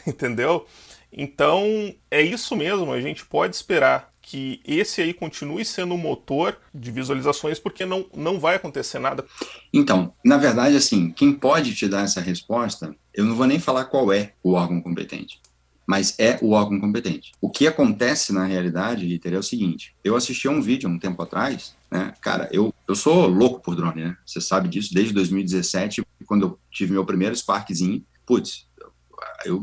Entendeu? Então, é isso mesmo, a gente pode esperar que esse aí continue sendo um motor de visualizações, porque não vai acontecer nada. Então, na verdade, assim, quem pode te dar essa resposta, eu não vou nem falar qual é o órgão competente, mas é o órgão competente. O que acontece na realidade, Ritter, é o seguinte, eu assisti a um vídeo um tempo atrás, né, cara, eu sou louco por drone, né, você sabe disso, desde 2017, quando eu tive meu primeiro Sparkzinho, putz, eu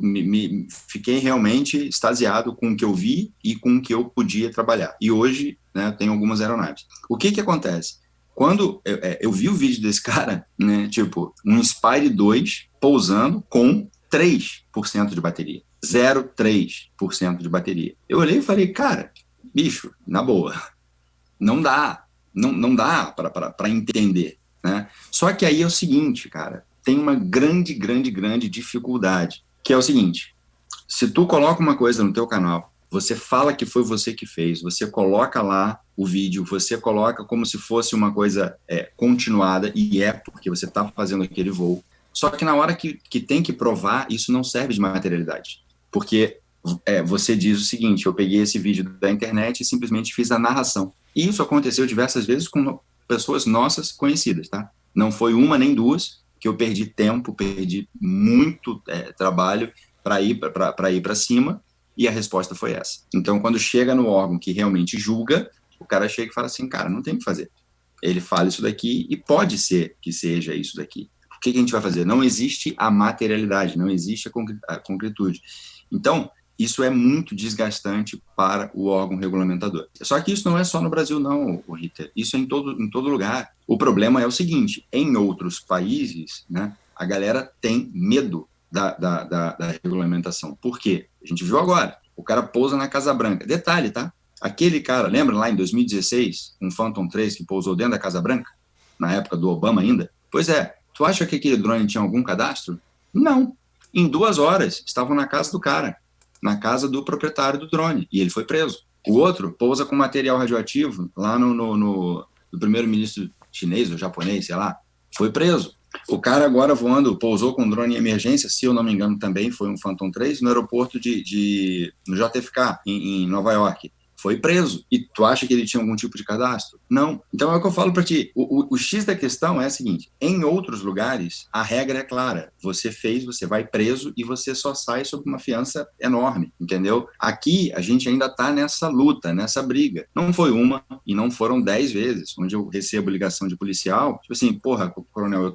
fiquei realmente extasiado com o que eu vi e com o que eu podia trabalhar. E hoje, né, tenho algumas aeronaves. O que acontece? Quando eu vi o vídeo desse cara, né, tipo, um Inspire 2 pousando com 3% de bateria. 0,3% de bateria. Eu olhei e falei, cara, bicho, na boa, não dá para entender, né? Só que aí é o seguinte, cara, tem uma grande dificuldade, que é o seguinte, se tu coloca uma coisa no teu canal, você fala que foi você que fez, você coloca lá o vídeo, você coloca como se fosse uma coisa continuada, e porque você está fazendo aquele voo, só que na hora que tem que provar, isso não serve de materialidade, porque você diz o seguinte, eu peguei esse vídeo da internet e simplesmente fiz a narração, e isso aconteceu diversas vezes com pessoas nossas conhecidas, tá? Não foi uma nem duas, que eu perdi tempo, perdi muito trabalho para ir para cima, e a resposta foi essa. Então, quando chega no órgão que realmente julga, o cara chega e fala assim, cara, não tem o que fazer. Ele fala isso daqui e pode ser que seja isso daqui. O que a gente vai fazer? Não existe a materialidade, não existe a concretude. Então, isso é muito desgastante para o órgão regulamentador. Só que isso não é só no Brasil, não, Rita. Isso é em todo lugar. O problema é o seguinte, em outros países, né, a galera tem medo da regulamentação. Por quê? A gente viu agora. O cara pousa na Casa Branca. Detalhe, tá? Aquele cara, lembra lá em 2016, um Phantom 3 que pousou dentro da Casa Branca? Na época do Obama ainda? Pois é. Tu acha que aquele drone tinha algum cadastro? Não. Em 2 horas, estavam na casa do cara, na casa do proprietário do drone, e ele foi preso. O outro pousa com material radioativo lá no primeiro-ministro chinês ou japonês, sei lá, foi preso. O cara agora voando, pousou com um drone em emergência, se eu não me engano também, foi um Phantom 3, no aeroporto no JFK, em Nova York. Foi preso. E tu acha que ele tinha algum tipo de cadastro? Não. Então é o que eu falo para ti. O X da questão é o seguinte, em outros lugares, a regra é clara. Você fez, você vai preso e você só sai sob uma fiança enorme, entendeu? Aqui, a gente ainda está nessa luta, nessa briga. Não foi uma e não foram 10 vezes, onde eu recebo ligação de policial, tipo assim, porra, coronel, eu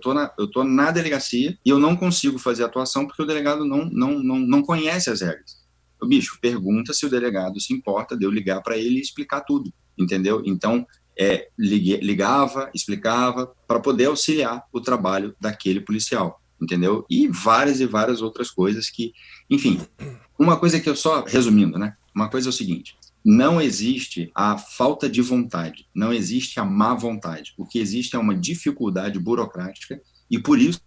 tô na delegacia e eu não consigo fazer atuação porque o delegado não conhece as regras. O bicho pergunta se o delegado se importa de eu ligar para ele e explicar tudo, entendeu? Então, ligava, explicava, para poder auxiliar o trabalho daquele policial, entendeu? E várias outras coisas que, enfim, uma coisa que eu só, resumindo, né? Uma coisa é o seguinte, não existe a falta de vontade, não existe a má vontade. O que existe é uma dificuldade burocrática e, por isso,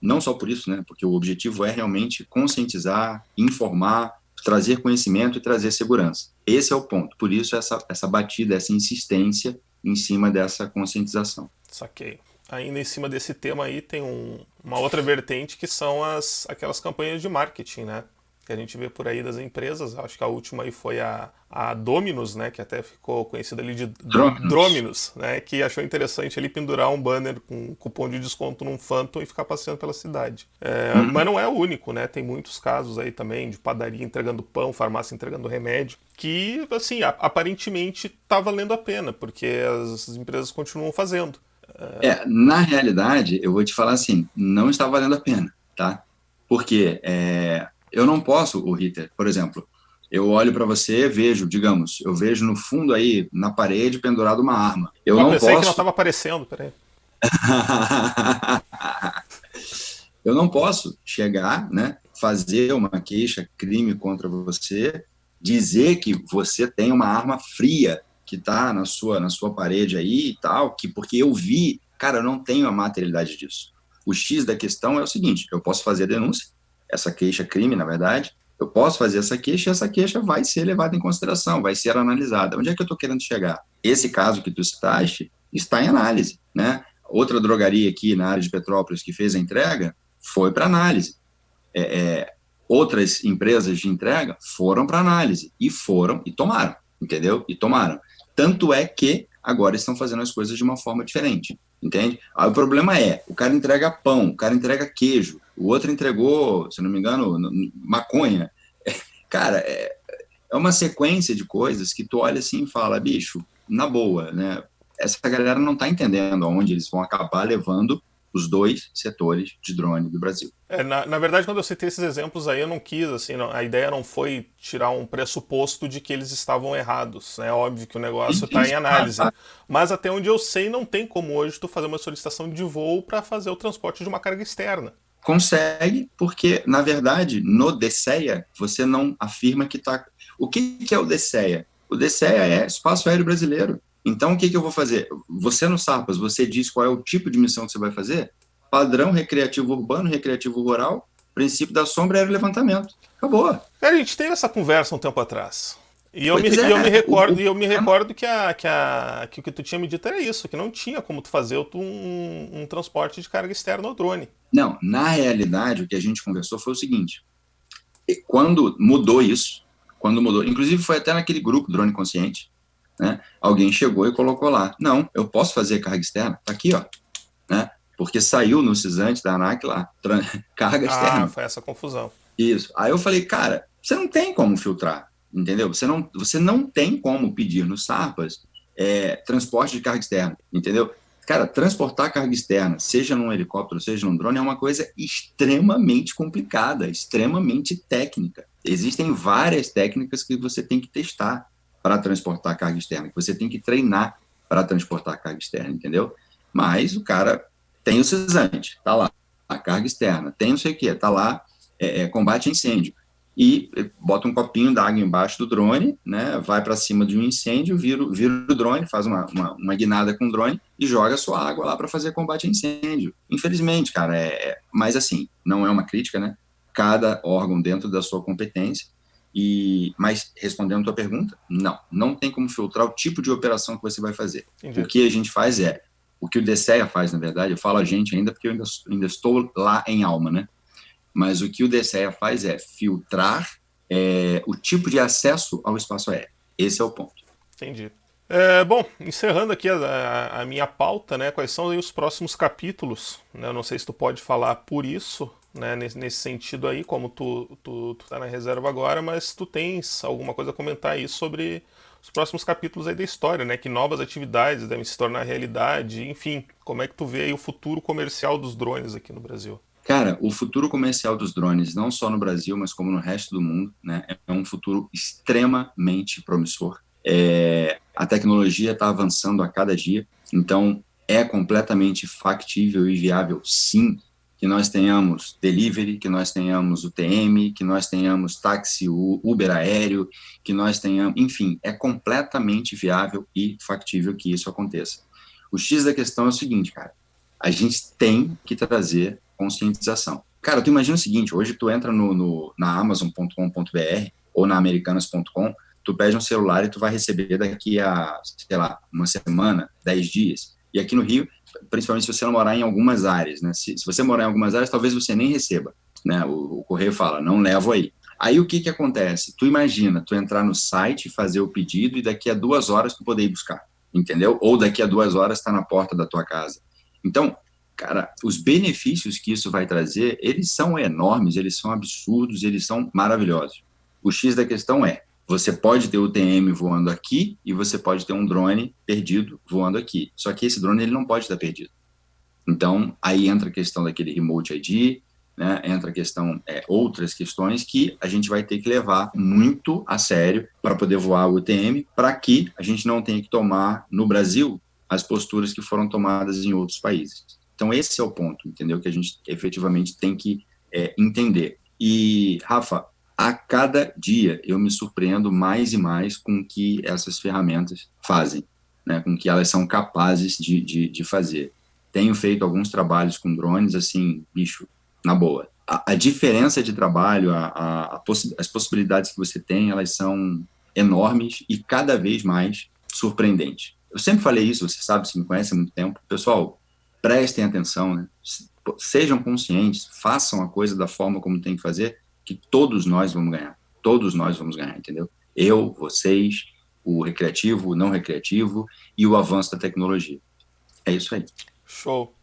não só por isso, né, porque o objetivo é realmente conscientizar, informar, trazer conhecimento e trazer segurança. Esse é o ponto. Por isso essa batida, essa insistência em cima dessa conscientização. Saquei. Ainda em cima desse tema aí tem uma outra vertente que são aquelas campanhas de marketing, né? Que a gente vê por aí das empresas. Acho que a última aí foi a Dominus, né? Que até ficou conhecida ali de Drominus, né? Que achou interessante ali pendurar um banner com cupom de desconto num Phantom e ficar passeando pela cidade. Mas não é o único, né? Tem muitos casos aí também de padaria entregando pão, farmácia entregando remédio, que, assim, aparentemente tá valendo a pena, porque as empresas continuam fazendo. Na realidade, eu vou te falar assim, não está valendo a pena, tá? Porque eu não posso, o Ritter, por exemplo, eu olho para você, digamos, eu vejo no fundo aí, na parede, pendurado uma arma. Eu pensei que não estava aparecendo, peraí. Eu não posso chegar, né, fazer uma queixa-crime contra você, dizer que você tem uma arma fria que está na sua parede aí e tal, porque eu vi, cara, eu não tenho a materialidade disso. O X da questão é o seguinte, eu posso fazer a denúncia, essa queixa-crime, na verdade, eu posso fazer essa queixa e essa queixa vai ser levada em consideração, vai ser analisada. Onde é que eu estou querendo chegar? Esse caso que tu citaste está em análise, né? Outra drogaria aqui na área de Petrópolis que fez a entrega foi para análise. Outras empresas de entrega foram para análise e tomaram, entendeu? E tomaram. Tanto é que agora estão fazendo as coisas de uma forma diferente, entende? Aí o problema o cara entrega pão, o cara entrega queijo, o outro entregou, se não me engano, maconha. Cara, é uma sequência de coisas que tu olha assim e fala, bicho, na boa, né? Essa galera não está entendendo aonde eles vão acabar levando os 2 setores de drone do Brasil. Na verdade, quando eu citei esses exemplos aí, eu não quis, assim, a ideia não foi tirar um pressuposto de que eles estavam errados. É óbvio que o negócio está em análise. Mas até onde eu sei, não tem como hoje tu fazer uma solicitação de voo para fazer o transporte de uma carga externa. Consegue, porque, na verdade, no DCEA, você não afirma que está... O que é o DCEA? O DCEA é Espaço Aéreo Brasileiro. Então, o que eu vou fazer? Você no SARPAS, você diz qual é o tipo de missão que você vai fazer? Padrão recreativo urbano, recreativo rural, princípio da sombra era levantamento. Acabou. A gente teve essa conversa um tempo atrás. E eu me recordo que o que tu tinha me dito era isso, que não tinha como tu fazer um transporte de carga externa ao drone. Não, na realidade, o que a gente conversou foi o seguinte, quando mudou isso, inclusive foi até naquele grupo Drone Consciente, né, alguém chegou e colocou lá, não, eu posso fazer carga externa, tá aqui, ó, né, porque saiu no CISANT da ANAC lá, carga externa. Foi essa confusão. Isso. Aí eu falei, cara, você não tem como filtrar, entendeu? Você não tem como pedir no SARPAS transporte de carga externa, entendeu? Cara, transportar carga externa, seja num helicóptero, seja num drone, é uma coisa extremamente complicada, extremamente técnica. Existem várias técnicas que você tem que testar para transportar carga externa, que você tem que treinar para transportar carga externa, entendeu? Mas o cara tem o CISANT, tá lá, a carga externa, tem não sei o quê, tá lá, combate a incêndio. E bota um copinho d'água embaixo do drone, né, vai para cima de um incêndio, vira o drone, faz uma guinada com o drone e joga a sua água lá para fazer combate a incêndio. Infelizmente, cara, mas assim, não é uma crítica, né? Cada órgão dentro da sua competência. Mas respondendo a tua pergunta, não tem como filtrar o tipo de operação que você vai fazer. Entendi. O que a gente faz o que o DSEA faz, na verdade, eu falo a gente ainda porque eu ainda estou lá em alma, né? Mas o que o DSEA faz é filtrar o tipo de acesso ao espaço aéreo. Esse é o ponto. Entendi. Bom, encerrando aqui a minha pauta, né, quais são aí os próximos capítulos? Né, eu não sei se tu pode falar por isso, né, nesse sentido aí, como tu tá na reserva agora, mas tu tens alguma coisa a comentar aí sobre os próximos capítulos aí da história, né, que novas atividades devem se tornar realidade, enfim, como é que tu vê aí o futuro comercial dos drones aqui no Brasil? Cara, o futuro comercial dos drones, não só no Brasil, mas como no resto do mundo, né, é um futuro extremamente promissor. A tecnologia está avançando a cada dia, então é completamente factível e viável, sim, que nós tenhamos delivery, que nós tenhamos UTM, que nós tenhamos táxi Uber aéreo, que nós tenhamos, enfim, é completamente viável e factível que isso aconteça. O X da questão é o seguinte, cara, a gente tem que trazer conscientização. Cara, tu imagina o seguinte, hoje tu entra na Amazon.com.br ou na Americanas.com, tu pede um celular e tu vai receber daqui a, sei lá, uma semana, 10 dias. E aqui no Rio, principalmente se você não morar em algumas áreas, né? Se você morar em algumas áreas, talvez você nem receba, né? O correio fala, não levo aí. Aí o que acontece? Tu imagina, tu entrar no site, fazer o pedido e daqui a 2 horas tu poder ir buscar, entendeu? Ou daqui a 2 horas tá na porta da tua casa. Então, cara, os benefícios que isso vai trazer, eles são enormes, eles são absurdos, eles são maravilhosos. O X da questão você pode ter o UTM voando aqui e você pode ter um drone perdido voando aqui. Só que esse drone ele não pode estar perdido. Então, aí entra a questão daquele Remote ID, né? Entra a questão, outras questões que a gente vai ter que levar muito a sério para poder voar o UTM, para que a gente não tenha que tomar, no Brasil, as posturas que foram tomadas em outros países. Então, esse é o ponto, entendeu? Que a gente efetivamente tem que entender. E, Rafa, a cada dia eu me surpreendo mais e mais com o que essas ferramentas fazem, né? Com o que elas são capazes de fazer. Tenho feito alguns trabalhos com drones, assim, bicho, na boa. A diferença de trabalho, as possibilidades que você tem, elas são enormes e cada vez mais surpreendentes. Eu sempre falei isso, você sabe, você me conhece há muito tempo. Pessoal, prestem atenção, né? Sejam conscientes, façam a coisa da forma como tem que fazer, que todos nós vamos ganhar. Todos nós vamos ganhar, entendeu? Eu, vocês, o recreativo, o não recreativo e o avanço da tecnologia. É isso aí. Show.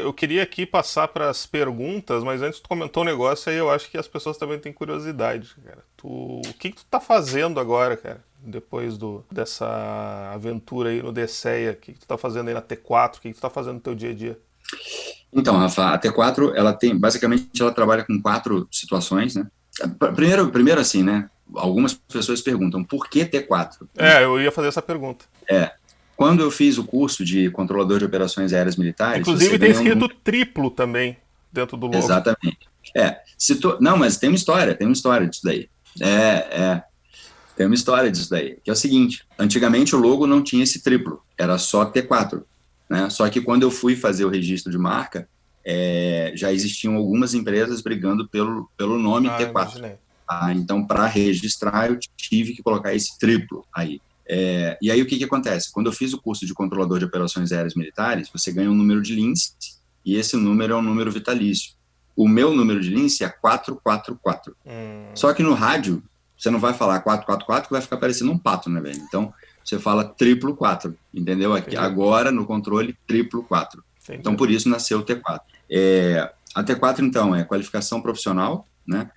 Eu queria aqui passar para as perguntas, mas antes tu comentou um negócio aí, eu acho que as pessoas também têm curiosidade, cara. O que tu tá fazendo agora, cara? Depois dessa aventura aí no DSEA, o que tu tá fazendo aí na T4? O que tu tá fazendo no teu dia a dia? Então, Rafa, a T4, basicamente, ela trabalha com 4 situações, né? Primeiro assim, né? Algumas pessoas perguntam, por que T4? Eu ia fazer essa pergunta. Quando eu fiz o curso de controlador de operações aéreas militares... Inclusive tem escrito triplo também, dentro do logo. Exatamente. Não, mas tem uma história disso daí. Tem uma história disso daí, que é o seguinte, antigamente o logo não tinha esse triplo, era só T4, né? Só que quando eu fui fazer o registro de marca, já existiam algumas empresas brigando pelo nome T4. Então, para registrar, eu tive que colocar esse triplo aí. E aí, o que acontece? Quando eu fiz o curso de controlador de operações aéreas militares, você ganha um número de lince, e esse número é um número vitalício. O meu número de lince é 444. Só que no rádio, você não vai falar 444, que vai ficar parecendo um pato, né, velho? Então, você fala triplo 4, entendeu? Aqui, agora, no controle, triplo 4. Entendi. Então, por isso nasceu o T4. A T4, então, é qualificação profissional, né?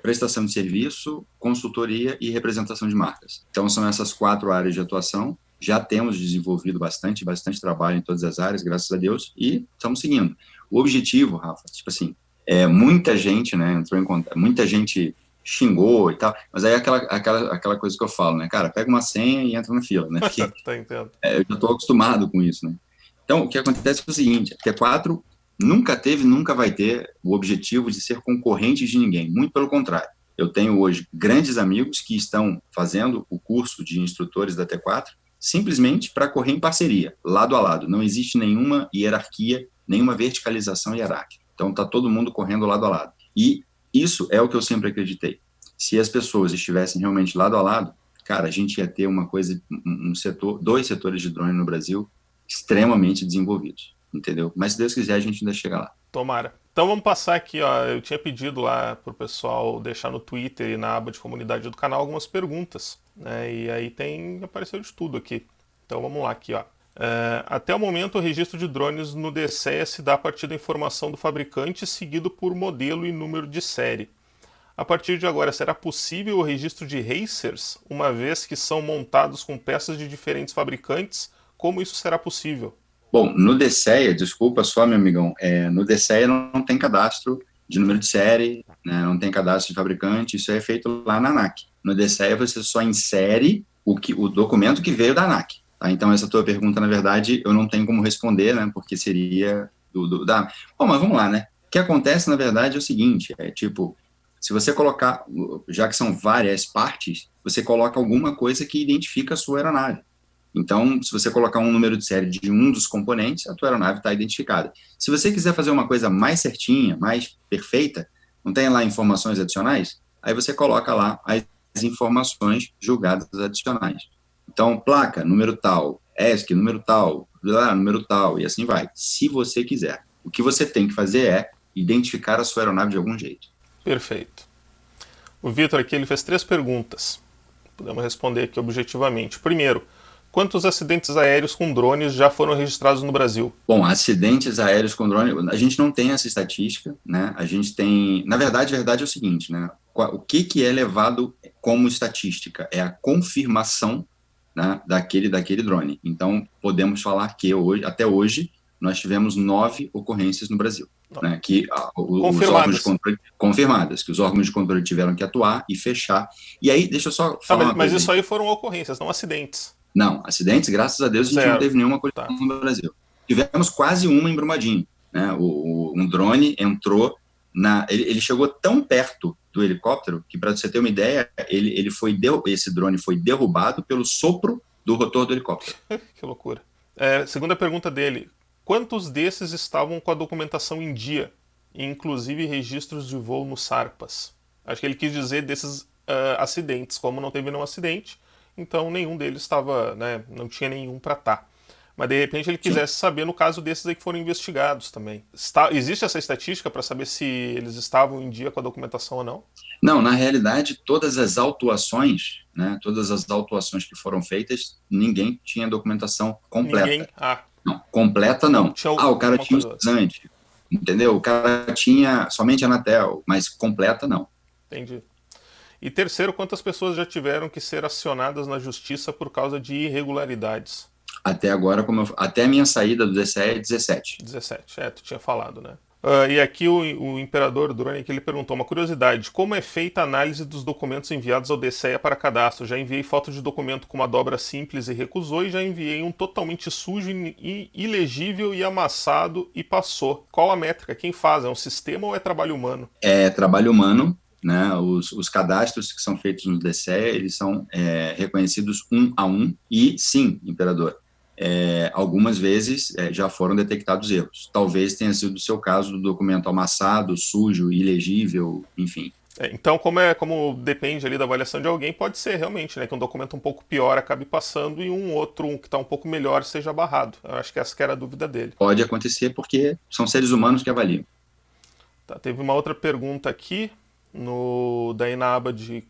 Prestação de serviço, consultoria e representação de marcas. Então, são essas 4 áreas de atuação. Já temos desenvolvido bastante trabalho em todas as áreas, graças a Deus, e estamos seguindo. O objetivo, Rafa, tipo assim, muita gente, né, entrou em contato, muita gente xingou e tal, mas aí é aquela coisa que eu falo, né, cara, pega uma senha e entra na fila, né, porque Tá, entendo. eu já estou acostumado com isso, né. Então, o que acontece é o seguinte, a T4 nunca teve, nunca vai ter o objetivo de ser concorrente de ninguém, muito pelo contrário. Eu tenho hoje grandes amigos que estão fazendo o curso de instrutores da T4 simplesmente para correr em parceria, lado a lado. Não existe nenhuma hierarquia, nenhuma verticalização hierárquica. Então, está todo mundo correndo lado a lado. E isso é o que eu sempre acreditei. Se as pessoas estivessem realmente lado a lado, cara, a gente ia ter uma coisa, dois setores de drone no Brasil extremamente desenvolvidos, entendeu? Mas se Deus quiser, a gente ainda chega lá. Tomara. Então vamos passar aqui, ó. Eu tinha pedido lá pro pessoal deixar no Twitter e na aba de comunidade do canal algumas perguntas, né? E aí apareceu de tudo aqui. Então vamos lá aqui, ó. Até o momento, o registro de drones no DCEA se dá a partir da informação do fabricante, seguido por modelo e número de série. A partir de agora, será possível o registro de racers, uma vez que são montados com peças de diferentes fabricantes? Como isso será possível? Bom, no DCEA, desculpa só, meu amigão, no DCEA não tem cadastro de número de série, né, não tem cadastro de fabricante, isso é feito lá na ANAC. No DCEA você só insere o documento que veio da ANAC. Tá? Então, essa tua pergunta, na verdade, eu não tenho como responder, né, porque seria da... Bom, mas vamos lá, né? O que acontece, na verdade, é o seguinte, se você colocar, já que são várias partes, você coloca alguma coisa que identifica a sua aeronave. Então, se você colocar um número de série de um dos componentes, a tua aeronave está identificada. Se você quiser fazer uma coisa mais certinha, mais perfeita, não tem lá informações adicionais? Aí você coloca lá as informações julgadas adicionais. Então, placa, número tal, ESC, número tal, número tal, e assim vai. Se você quiser. O que você tem que fazer é identificar a sua aeronave de algum jeito. Perfeito. O Vitor aqui ele fez 3 perguntas. Podemos responder aqui objetivamente. Primeiro, quantos acidentes aéreos com drones já foram registrados no Brasil? Bom, acidentes aéreos com drone, a gente não tem essa estatística, né? A gente tem, na verdade, a verdade é o seguinte, né? O que é levado como estatística? É a confirmação, né, daquele drone. Então, podemos falar que até hoje nós tivemos 9 ocorrências no Brasil, né? Que os órgãos de controle confirmadas, que os órgãos de controle tiveram que atuar e fechar. E aí, deixa eu só falar mas isso aí foram ocorrências, não acidentes. Não, acidentes, graças a Deus, a gente não teve nenhuma colisão no Brasil. Tivemos quase uma em Brumadinho, né? Um drone entrou ele chegou tão perto do helicóptero que, para você ter uma ideia, esse drone foi derrubado pelo sopro do rotor do helicóptero. Que loucura. Segunda pergunta dele: quantos desses estavam com a documentação em dia, inclusive registros de voo no SARPAS? Acho que ele quis dizer desses acidentes. Como não teve nenhum acidente, então nenhum deles estava, né, não tinha nenhum para estar. Mas de repente ele quisesse saber no caso desses aí que foram investigados também. Existe essa estatística para saber se eles estavam em dia com a documentação ou não? Não, na realidade, todas as autuações, né, todas as autuações que foram feitas, ninguém tinha documentação completa. Ninguém? Não, completa não. O cara tinha estudante, entendeu? O cara tinha somente a Anatel, mas completa não. Entendi. E terceiro, quantas pessoas já tiveram que ser acionadas na justiça por causa de irregularidades? Até agora, até a minha saída do DCE é 17. 17, tu tinha falado, né? E aqui o Imperador Drone que ele perguntou uma curiosidade: como é feita a análise dos documentos enviados ao DCEA para cadastro? Já enviei foto de documento com uma dobra simples e recusou, e já enviei um totalmente sujo e ilegível e amassado e passou. Qual a métrica? Quem faz? É um sistema ou é trabalho humano? É trabalho humano, né? Os cadastros que são feitos no DCEA, eles são reconhecidos um a um, e sim, Imperador, algumas vezes já foram detectados erros. Talvez tenha sido o seu caso do documento amassado, sujo, ilegível, enfim. Então, como depende ali da avaliação de alguém, pode ser realmente, né, que um documento um pouco pior acabe passando e um que está um pouco melhor seja barrado. Eu acho que essa que era a dúvida dele. Pode acontecer porque são seres humanos que avaliam. Tá, teve uma outra pergunta aqui. daí na aba de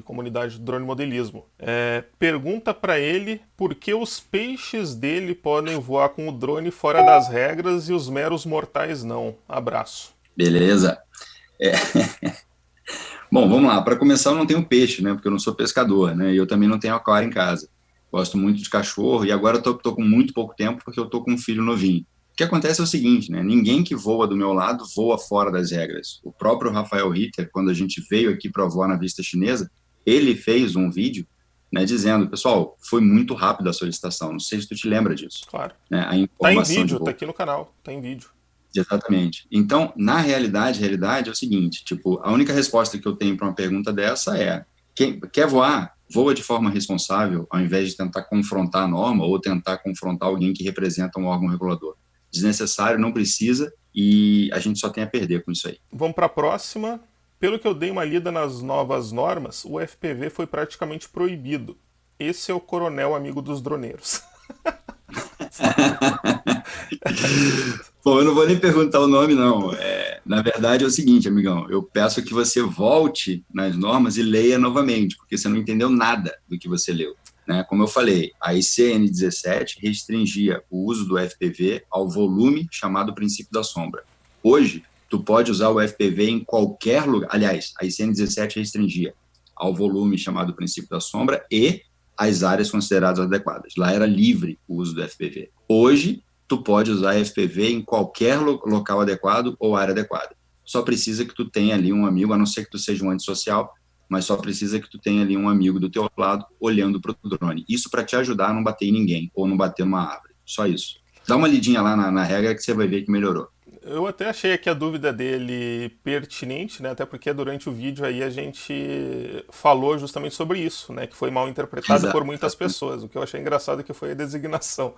comunidade de drone modelismo. Pergunta para ele por que os peixes dele podem voar com o drone fora das regras e os meros mortais não. Abraço. Beleza. Bom, vamos lá. Para começar, eu não tenho peixe, né? Porque eu não sou pescador, né? E eu também não tenho aquário em casa. Gosto muito de cachorro e agora eu tô com muito pouco tempo porque eu tô com um filho novinho. O que acontece é o seguinte, né? Ninguém que voa do meu lado voa fora das regras. O próprio Rafael Ritter, quando a gente veio aqui para voar na Vista Chinesa, ele fez um vídeo, né, dizendo, pessoal, foi muito rápido a solicitação. Não sei se tu te lembra disso. Claro. Né? A Tá em informação vídeo, tá aqui no canal, tá em vídeo. Exatamente. Então, na realidade é o seguinte, tipo, a única resposta que eu tenho para uma pergunta dessa é, quem quer voar, voa de forma responsável, ao invés de tentar confrontar a norma ou tentar confrontar alguém que representa um órgão regulador. Desnecessário, não precisa, e a gente só tem a perder com isso aí. Vamos para a próxima. Pelo que eu dei uma lida nas novas normas, o FPV foi praticamente proibido. Esse é o coronel amigo dos droneiros. Bom, eu não vou nem perguntar o nome, não. Na verdade é o seguinte, amigão, eu peço que você volte nas normas e leia novamente, porque você não entendeu nada do que você leu. Né? Como eu falei, a ICN 17 restringia o uso do FPV ao volume chamado princípio da sombra. Hoje, tu pode usar o FPV em qualquer lugar. Aliás, a ICN 17 restringia ao volume chamado princípio da sombra e às áreas consideradas adequadas. Lá era livre o uso do FPV. Hoje, tu pode usar FPV em qualquer local adequado ou área adequada. Só precisa que tu tenha ali um amigo, a não ser que tu seja um antissocial, mas só precisa que tu tenha ali um amigo do teu lado olhando para o drone. Isso para te ajudar a não bater em ninguém ou não bater numa árvore. Só isso. Dá uma lidinha lá na regra que você vai ver que melhorou. Eu até achei aqui a dúvida dele pertinente, né? Até porque durante o vídeo aí a gente falou justamente sobre isso, né? Que foi mal interpretado por muitas pessoas. O que eu achei engraçado é que foi a designação.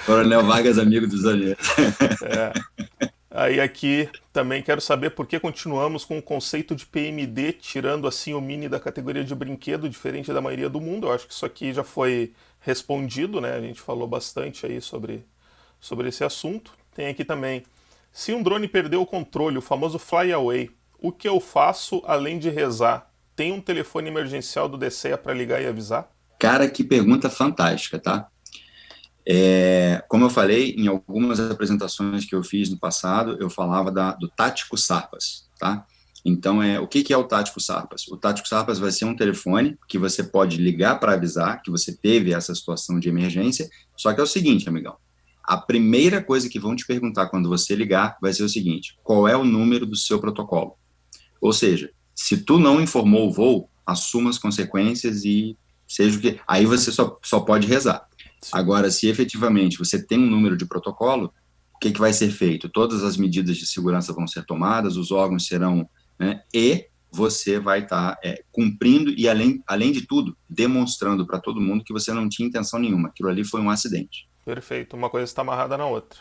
Coronel Vargas, amigo dos olheiros. Aí aqui também quero saber por que continuamos com o conceito de PMD, tirando assim o Mini da categoria de brinquedo, diferente da maioria do mundo. Eu acho que isso aqui já foi respondido, né? A gente falou bastante aí sobre esse assunto. Tem aqui também, se um drone perdeu o controle, o famoso fly away, o que eu faço além de rezar? Tem um telefone emergencial do DCEA para ligar e avisar? Cara, que pergunta fantástica, tá? Como eu falei, em algumas apresentações que eu fiz no passado, eu falava do Tático Sarpas, tá? Então, o que é o Tático Sarpas? O Tático Sarpas vai ser um telefone que você pode ligar para avisar que você teve essa situação de emergência, só que é o seguinte, amigão, a primeira coisa que vão te perguntar quando você ligar vai ser o seguinte, qual é o número do seu protocolo? Ou seja, se tu não informou o voo, assuma as consequências e seja o que... Aí você só pode rezar. Agora, se efetivamente você tem um número de protocolo, o que vai ser feito? Todas as medidas de segurança vão ser tomadas, os órgãos serão... Né, e você vai estar cumprindo e, além de tudo, demonstrando para todo mundo que você não tinha intenção nenhuma. Aquilo ali foi um acidente. Perfeito, uma coisa está amarrada na outra.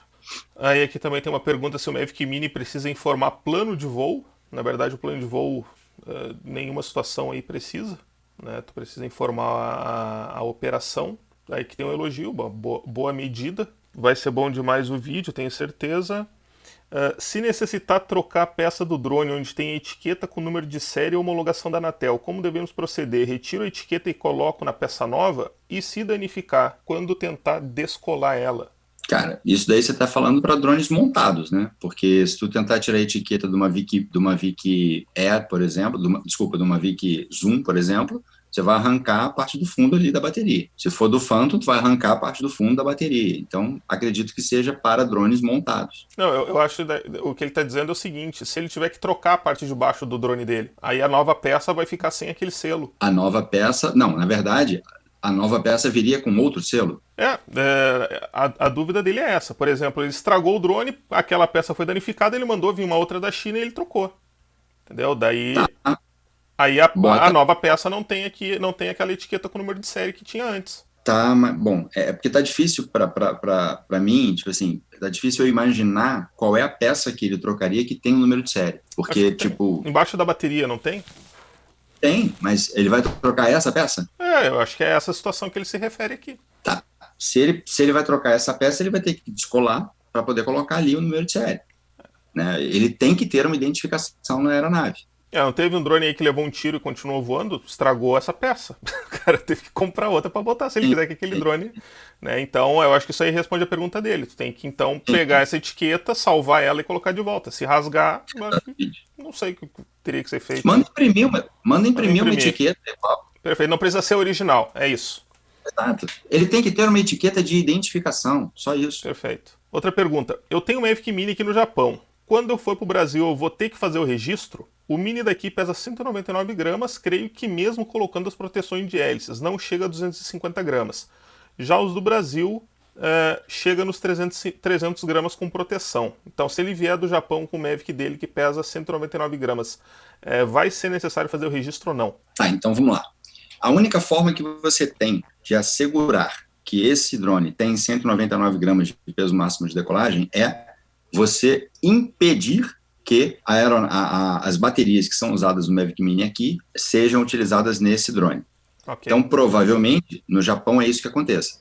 Aí aqui também tem uma pergunta se o Mavic Mini precisa informar plano de voo. Na verdade, o plano de voo, nenhuma situação aí precisa. Né? Tu precisa informar a operação. Aí que tem um elogio, uma boa medida. Vai ser bom demais o vídeo, tenho certeza. Se necessitar trocar a peça do drone onde tem a etiqueta com número de série ou homologação da Anatel, como devemos proceder? Retiro a etiqueta e coloco na peça nova? E se danificar, quando tentar descolar ela? Cara, isso daí você está falando para drones montados, né? Porque se tu tentar tirar a etiqueta de uma Vic Air, por exemplo, de uma Vic Zoom, por exemplo, você vai arrancar a parte do fundo ali da bateria. Se for do Phantom, tu vai arrancar a parte do fundo da bateria. Então, acredito que seja para drones montados. Não, eu acho que o que ele está dizendo é o seguinte, se ele tiver que trocar a parte de baixo do drone dele, aí a nova peça vai ficar sem aquele selo. A nova peça... Não, na verdade, a nova peça viria com outro selo. A dúvida dele é essa. Por exemplo, ele estragou o drone, aquela peça foi danificada, ele mandou vir uma outra da China e ele trocou. Entendeu? Daí... Tá. Aí a nova peça não tem aquela etiqueta com o número de série que tinha antes. Tá, mas, bom, porque tá difícil para mim, tipo assim, tá difícil eu imaginar qual é a peça que ele trocaria que tem o número de série. Porque, tipo... Embaixo da bateria, não tem? Tem, mas ele vai trocar essa peça? Eu acho que é essa situação que ele se refere aqui. Tá. Se ele vai trocar essa peça, ele vai ter que descolar para poder colocar ali o número de série. né? Ele tem que ter uma identificação na aeronave. Não teve um drone aí que levou um tiro e continuou voando, estragou essa peça. O cara teve que comprar outra para botar, se ele Sim, quiser que aquele sim, drone, né? Então, eu acho que isso aí responde a pergunta dele. Tu tem que então pegar sim, essa etiqueta, salvar ela e colocar de volta. Se rasgar, eu acho que exatamente. não sei o que teria que ser feito aí. Manda Manda imprimir uma imprimir. etiqueta igual. Perfeito, não precisa ser original, é isso. Exato. Ele tem que ter uma etiqueta de identificação, só isso. Perfeito. Outra pergunta. Eu tenho um Mavic Mini aqui no Japão. Quando eu for pro Brasil, eu vou ter que fazer o registro? O Mini daqui pesa 199 gramas, creio que mesmo colocando as proteções de hélices, não chega a 250 gramas. Já os do Brasil chega nos 300 gramas com proteção. Então, se ele vier do Japão com o Mavic dele, que pesa 199 gramas, vai ser necessário fazer o registro ou não? Tá, então vamos lá. A única forma que você tem de assegurar que esse drone tem 199 gramas de peso máximo de decolagem é você impedir que as baterias que são usadas no Mavic Mini aqui sejam utilizadas nesse drone. Ok. Então, provavelmente, no Japão é isso que aconteça.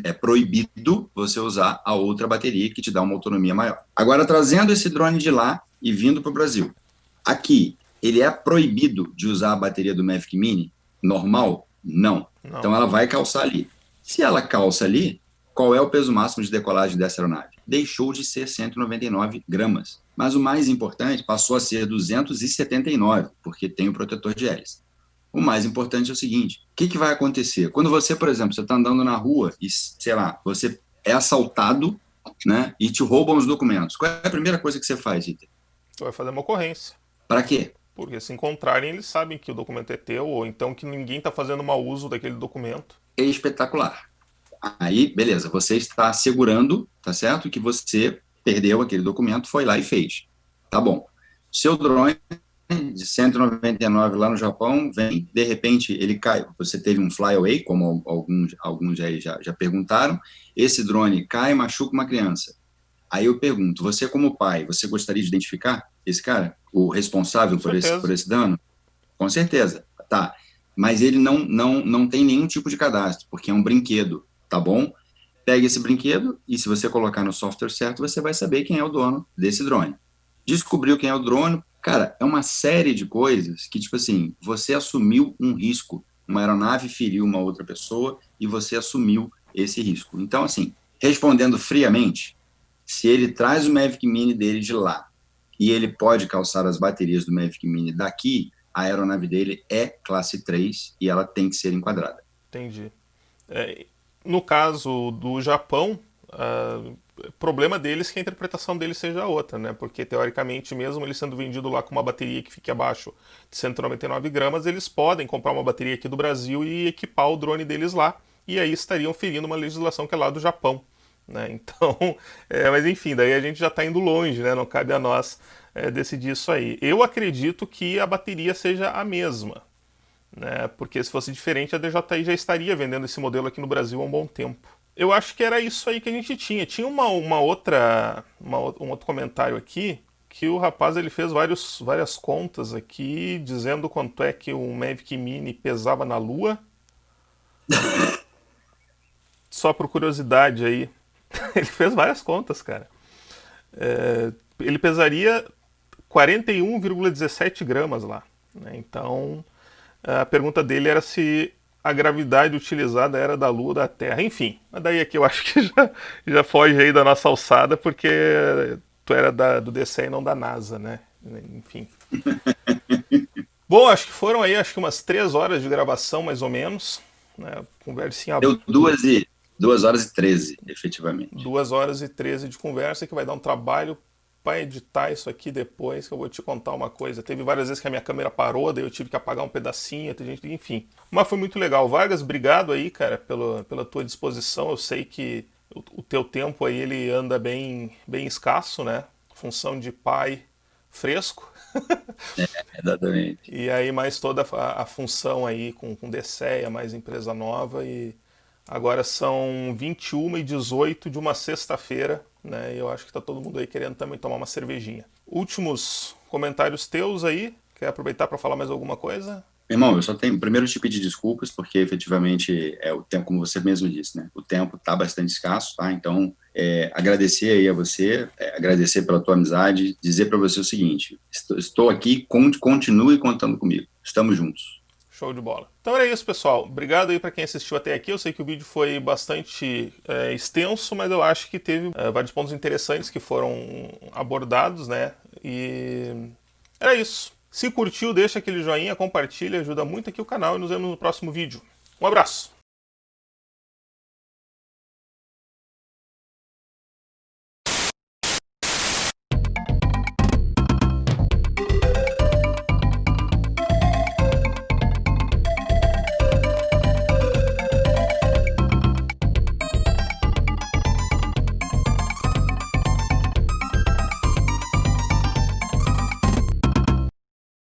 É proibido você usar a outra bateria que te dá uma autonomia maior. Agora, trazendo esse drone de lá e vindo para o Brasil. Aqui, ele é proibido de usar a bateria do Mavic Mini normal? Não. Não. Então, ela vai calçar ali. Se ela calça ali, qual é o peso máximo de decolagem dessa aeronave? Deixou de ser 199 gramas. Mas o mais importante passou a ser 279, porque tem o protetor de hélice. O mais importante é o seguinte, o que vai acontecer? Quando você, por exemplo, você está andando na rua e, sei lá, você é assaltado, né, e te roubam os documentos. Qual é a primeira coisa que você faz, Iter? Tu vai fazer uma ocorrência. Para quê? Porque se encontrarem, eles sabem que o documento é teu, ou então que ninguém está fazendo mau uso daquele documento. É espetacular. Aí, beleza, você está assegurando, tá certo, que você perdeu aquele documento, foi lá e fez. Tá bom. Seu drone de 199 lá no Japão vem, de repente ele cai, você teve um flyaway, como alguns aí já perguntaram, esse drone cai e machuca uma criança. Aí eu pergunto, você como pai, você gostaria de identificar esse cara? O responsável por esse dano? Com certeza, tá. Mas ele não tem nenhum tipo de cadastro, porque é um brinquedo, tá bom? Pega esse brinquedo e se você colocar no software certo, você vai saber quem é o dono desse drone. Descobriu quem é o drone, cara, é uma série de coisas que, tipo assim, você assumiu um risco. Uma aeronave feriu uma outra pessoa e você assumiu esse risco. Então, assim, respondendo friamente, se ele traz o Mavic Mini dele de lá e ele pode calçar as baterias do Mavic Mini daqui, a aeronave dele é classe 3 e ela tem que ser enquadrada. Entendi. No caso do Japão, problema deles é que a interpretação deles seja outra, né? Porque, teoricamente, mesmo ele sendo vendido lá com uma bateria que fique abaixo de 199 gramas, eles podem comprar uma bateria aqui do Brasil e equipar o drone deles lá, e aí estariam ferindo uma legislação que é lá do Japão, né? Então, mas enfim, daí a gente já está indo longe, né? Não cabe a nós decidir isso aí. Eu acredito que a bateria seja a mesma, né? Porque se fosse diferente, a DJI já estaria vendendo esse modelo aqui no Brasil há um bom tempo. Eu acho que era isso aí que a gente tinha. Tinha um outro comentário aqui, que o rapaz ele fez várias contas aqui, dizendo quanto é que o Mavic Mini pesava na Lua. Só por curiosidade aí. Ele fez várias contas, cara. Ele pesaria 41,17 gramas lá, né? Então, a pergunta dele era se a gravidade utilizada era da Lua ou da Terra. Enfim, mas daí aqui eu acho que já foge aí da nossa alçada, porque tu era do DCE e não da NASA, né? Enfim. Bom, acho que foram aí umas 3 horas de gravação, mais ou menos, né? Conversinha... Deu 2 horas e 13, efetivamente. 2 horas e 13 de conversa, que vai dar um trabalho para editar isso aqui depois, que eu vou te contar uma coisa. Teve várias vezes que a minha câmera parou, daí eu tive que apagar um pedacinho, enfim. Mas foi muito legal. Vargas, obrigado aí, cara, pela tua disposição. Eu sei que o teu tempo aí, ele anda bem escasso, né? Função de pai fresco. Exatamente. E aí mais toda a função aí com DCEA, mais empresa nova, e agora são 21h18 de uma sexta-feira, né? E eu acho que tá todo mundo aí querendo também tomar uma cervejinha. Últimos comentários teus aí? Quer aproveitar para falar mais alguma coisa? Irmão, eu só tenho primeiro te pedir desculpas, porque efetivamente o tempo, como você mesmo disse, né? O tempo está bastante escasso, tá? Então, agradecer aí a você, agradecer pela tua amizade, dizer para você o seguinte: estou aqui, continue contando comigo. Estamos juntos. Show de bola. Então era isso, pessoal. Obrigado aí para quem assistiu até aqui. Eu sei que o vídeo foi bastante extenso, mas eu acho que teve vários pontos interessantes que foram abordados, né? E era isso. Se curtiu, deixa aquele joinha, compartilha, ajuda muito aqui o canal e nos vemos no próximo vídeo. Um abraço!